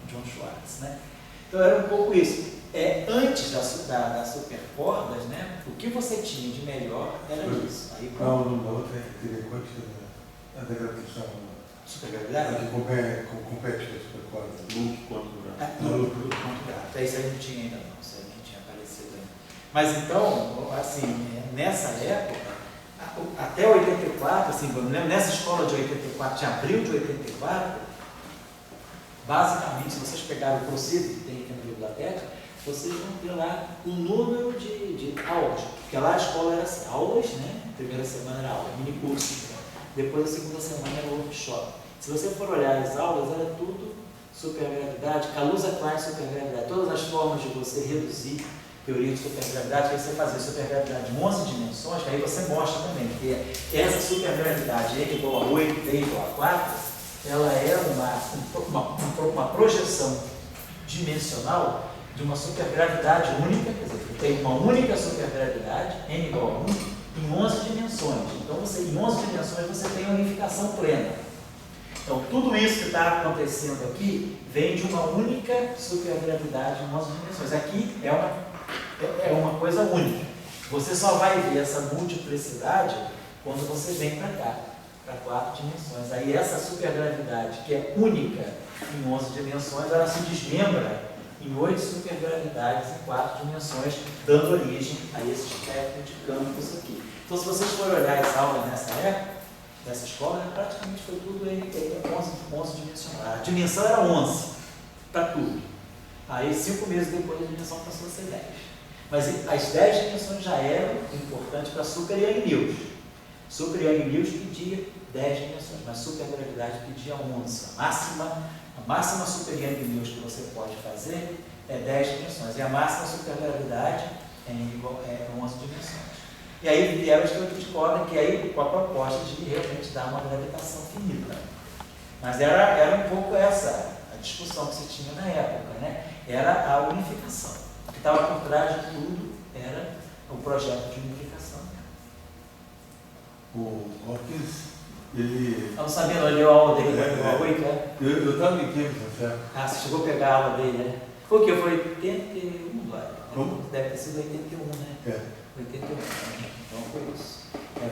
John Schwartz, né? Então era um pouco isso. Antes das supercordas, né, o que você tinha de melhor era isso. Aí, qual o nome da outra teoria quântica da gravitação? Supergravidade? Que compete com a supercorda. Loop quanto Loop quanto grave. Isso aí não tinha ainda não, isso aí nem tinha aparecido ainda. Mas então, assim, nessa época, até 84, assim, nessa escola de 84, de abril de 84, basicamente, se vocês pegarem o Procid, que tem aqui na biblioteca, vocês vão ter lá o número de aulas, porque lá a escola era assim, aulas, né? A primeira semana era aula, mini curso, né? Depois a segunda semana era workshop. Se você for olhar as aulas, era tudo supergravidade, Kaluza-Klein supergravidade, todas as formas de você reduzir teoria de supergravidade, que você fazer supergravidade em 11 dimensões, que aí você mostra também, que essa supergravidade N igual a 8, T igual a 4, ela é uma projeção dimensional de uma supergravidade única, quer dizer, tem uma única supergravidade, N igual a 1, em 11 dimensões. Então, em 11 dimensões, você tem a unificação plena. Então, tudo isso que está acontecendo aqui vem de uma única supergravidade em 11 dimensões. Aqui é uma coisa única. Você só vai ver essa multiplicidade quando você vem para cá, para 4 dimensões. Aí essa supergravidade, que é única em 11 dimensões, ela se desmembra em 8 supergravidades em 4 dimensões, dando origem a esse espectro de campos aqui. Então, se vocês forem olhar as aulas nessa época, dessa escola, praticamente foi tudo 11 dimensional. A dimensão era 11 para tudo. Aí, 5 meses depois, a dimensão passou a ser 10. Mas as 10 dimensões já eram importantes para Super Young Mills. Super Young Mills pedia 10 dimensões, mas supergravidade pedia 11. A máxima Super Young Mills que você pode fazer é 10 dimensões. E a máxima supergravidade é 11 dimensões. E aí vieram os que descobrem que aí com a proposta de realmente dar uma gravitação finita. Mas era um pouco essa a discussão que se tinha na época, né? Era a unificação. O que estava por trás de tudo era o projeto de unificação. O Hawkins, ele... Eu não sabia, não leu a aula dele, igual 8, né? Eu estava em Cambridge, certo? Ah, você chegou a pegar a aula dele, né? Foi o quê? Foi 81, Como? Deve ter sido 81, né? É. 81, então foi isso.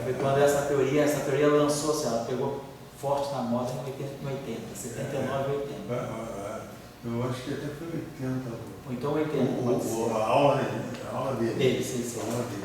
Foi quando essa teoria lançou, assim, ela pegou forte na moda em 80, 79 e 80. Eu acho que até foi 80. Ou então 80. A aula dele. Dele, sim. A aula dele,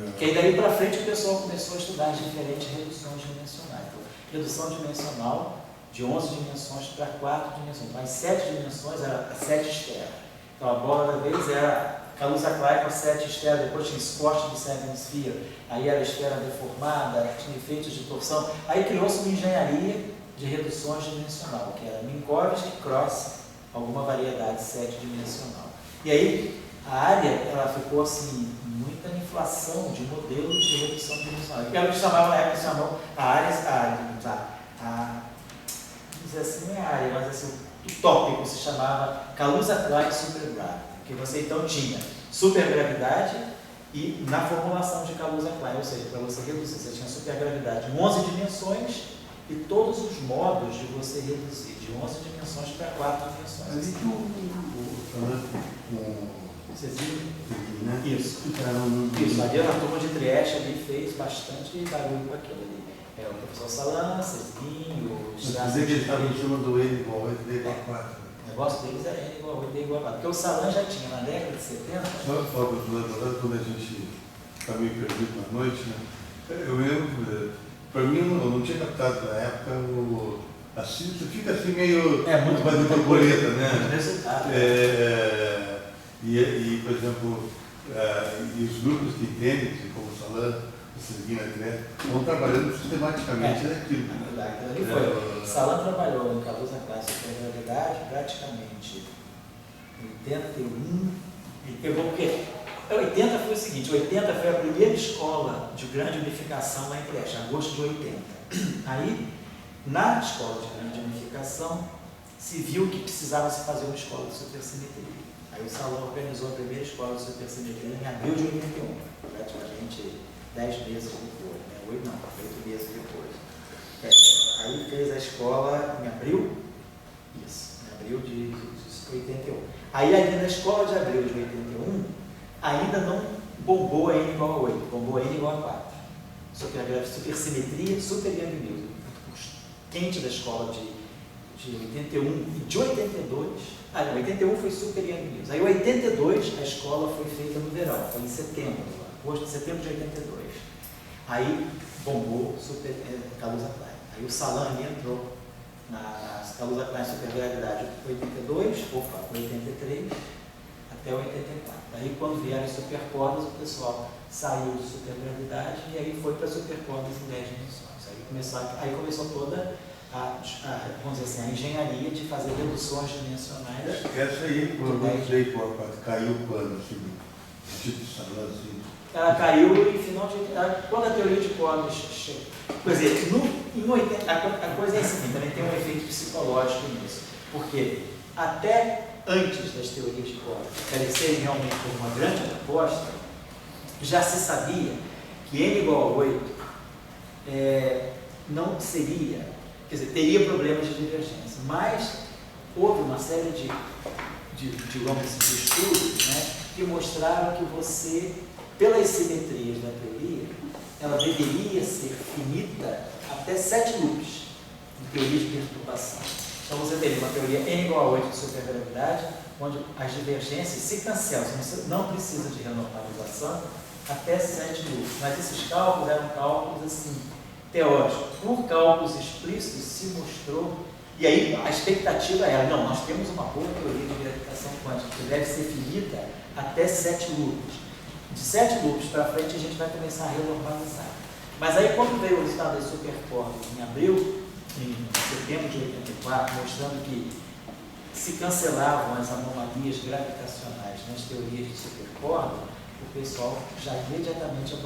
né? Que aí daí para frente o pessoal começou a estudar as diferentes reduções dimensionais. Então, redução dimensional de 11 dimensões para 4 dimensões. Mas 7 dimensões era 7 esferas. Então a bola da vez era Kaluza-Klein com 7 esferas, depois tinha Scott do Seven Sphere, aí era a esfera deformada, tinha efeitos de torção. Aí criou-se uma engenharia de reduções dimensional, que era Minkowski, Cross, alguma variedade 7-dimensional. E aí a área ela ficou assim, muita inflação de modelos de redução dimensional. Que era o que chamava na época, chamou a área, vamos dizer assim, não é a área, mas assim, o tópico se chamava Kaluza-Klein Supergravity, que você então tinha supergravidade e na formulação de Kaluza-Klein, ou seja, para você reduzir, você tinha supergravidade em 11 dimensões e todos os modos de você reduzir de 11 dimensões para 4 dimensões. Ali que Vocês viram? né? Isso. Isso. Ali a turma de Trieste ali fez bastante barulho com aquilo ali. O professor Salan, Cesguinho, o Dizer que eles estavam em cima do N igual a D igual a 4. O negócio deles era N igual a 8, D igual a 4. Porque o Salan já tinha na década de 70. Só para quando a gente está meio perdido na noite, né? Eu lembro, para mim, eu não tinha captado na época, assim, você fica assim meio Muito fazendo borboleta, né? Resultado. E, por exemplo, e os grupos que entendem, como o Salan, o Cesguinho, né, vão trabalhando sistematicamente naquilo. Ali foi. Salan trabalhou em Calusa Classe de Gravidade praticamente 81. Ele pegou o quê? 80 foi o seguinte, 80 foi a primeira escola de grande unificação lá em Trieste, agosto de 80. Aí, na escola de grande unificação, se viu que precisava se fazer uma escola de supersimetria. Aí o Salan organizou a primeira escola de supersimetria em abril de 81, praticamente 10 meses depois, né? 8 meses depois. Aí fez a escola em abril, isso, em abril de 81. Aí ali na escola de abril de 81, ainda não bombou a N igual a 8, bombou a N igual a 4. Supersimetria, super Young Music. O quente da escola de 81 e de 82, 81 foi super Young Music. Aí 82 a escola foi feita no verão, foi em setembro, agosto de setembro de 82. Aí bombou super Calusa Klein. Aí o Salan entrou na Calusa Klein Supergravidade 82, 83 até 84. Aí quando vieram as supercordas, o pessoal saiu de supergravidade e aí foi para supercordas em 10 dimensões. Aí começou toda vamos dizer assim, a engenharia de fazer reduções dimensionais. Essa aí, quando caiu quando, assim, o tipo de Salan, assim? Ela caiu em final de 80, quando a teoria de cordas chegou. Quer dizer, em 80, a coisa é assim, também tem um efeito psicológico nisso. Porque até antes das teorias de cordas aparecerem realmente como uma grande proposta, já se sabia que N igual a 8 não seria, quer dizer, teria problemas de divergência, mas houve uma série de digamos assim, de estudos, né, que mostraram que você, pelas simetrias da teoria, ela deveria ser finita até 7 loops em teoria de perturbação. Então você teria uma teoria N igual a 8 de supergravidade, onde as divergências se cancelam, você não precisa de renormalização até 7 loops. Mas esses cálculos eram cálculos assim, teóricos. Por cálculos explícitos se mostrou, e aí a expectativa era, não, nós temos uma boa teoria de gravitação quântica, que deve ser finita até 7 loops. De 7 loops para frente a gente vai começar a renormalizar. Mas aí quando veio o resultado das supercordas em abril, em setembro de 84, mostrando que se cancelavam as anomalias gravitacionais nas teorias de supercorda, o pessoal já imediatamente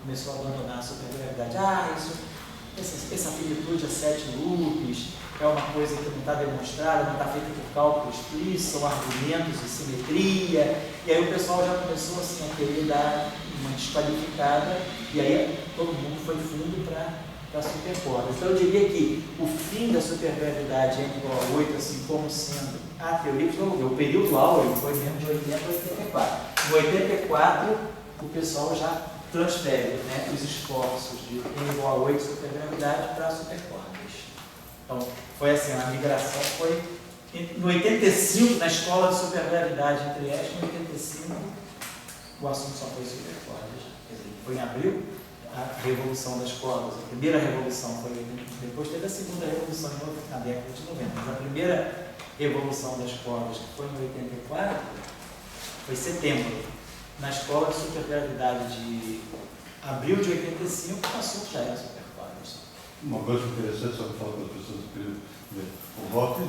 começou a abandonar a supergravidade. Essa finitude a 7 loops é uma coisa que não está demonstrada, não está feita por cálculo explícito, são argumentos de simetria, e aí o pessoal já começou assim, a querer dar uma desqualificada, e aí todo mundo foi fundo para a supercorda. Então eu diria que o fim da supergravidade N igual a 8, assim como sendo a teoria, o período áureo foi mesmo de 80 a 84. Em 84, o pessoal já transfere, né, os esforços de N igual a 8 supergravidade para supercordas. Então, foi assim, a migração foi no 85, na escola de supergravidade em Trieste, em 85, o assunto só foi supercordas. Quer dizer, foi em abril, a revolução das cordas, a primeira revolução foi, depois teve a segunda revolução na década de 90, mas a primeira revolução das cordas, que foi em 84, foi setembro. Na escola de supergravidade de abril de 85, o assunto já era supercordas. Uma coisa interessante, só que falo para as pessoas do período, o Rockman,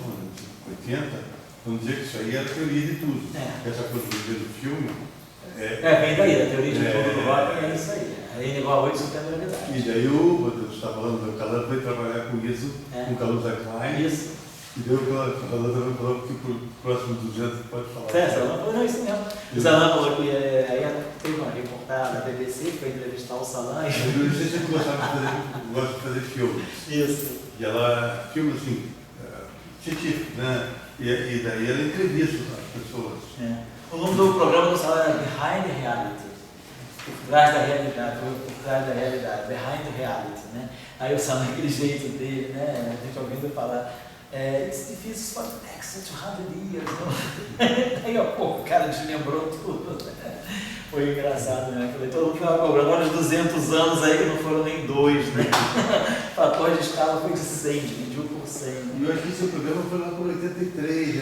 em 80, vamos dizer que isso aí era a teoria de tudo. Essa coisa do filme. Vem daí, a teoria de tudo do Rockman é isso aí. A N igual a 8 supergravidade. E daí você está falando do Calan, foi trabalhar com isso, com o Calusa Klein. Isso. E daí o Calan também falou que por próximo 200 pode falar. Não, isso mesmo. O Zalan falou que aí teve uma reportagem da BBC, que foi entrevistar o Salan. Eu não sei se você gosta de fazer filmes. Isso. E ela, filmes assim, científicos, né? E daí ela entrevista as pessoas. É. O nome do programa do Salan era Behind the Reality. Por trás da realidade, Behind the Reality, né? Aí o Salan, aquele jeito dele, né? A gente ouvindo falar, it's difícil for the next 200 years. Aí a pouco o cara deslembrou tudo. Foi engraçado, né? Falei, todo mundo estava cobrando, olha os 200 anos aí que não foram nem 2, né? O fator de escala foi de 100, dividiu por 100. Né? E eu acho que esse programa foi lá por 83,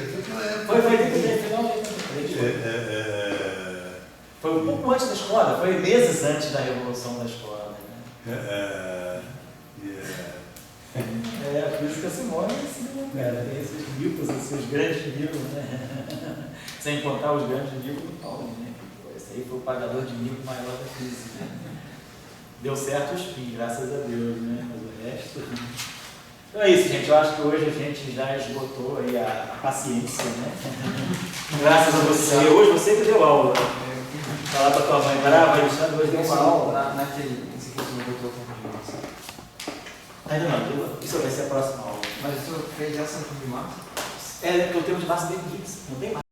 Foi 83, final de 83. Foi um pouco antes da escola, foi meses antes da Revolução da Escola. Né? Por isso que a Simone é assim, né, cara? Tem esses micos, esses grandes micos, né? Sem contar os grandes micos do Paulo, né? Esse aí foi o pagador de mico maior da física. Deu certo os fins, graças a Deus, né? Mas o resto. Então é isso, gente. Eu acho que hoje a gente já esgotou aí a paciência, né? Graças a você. Hoje você que deu aula. Falar pra tua mãe, brava, Alexandre, hoje deu uma aula. Esse aqui você não botou o campo de massa. Ainda não, isso vai ser a próxima aula. Mas o senhor fez essa campo de massa? É, porque o termo de massa é bem não tem mais.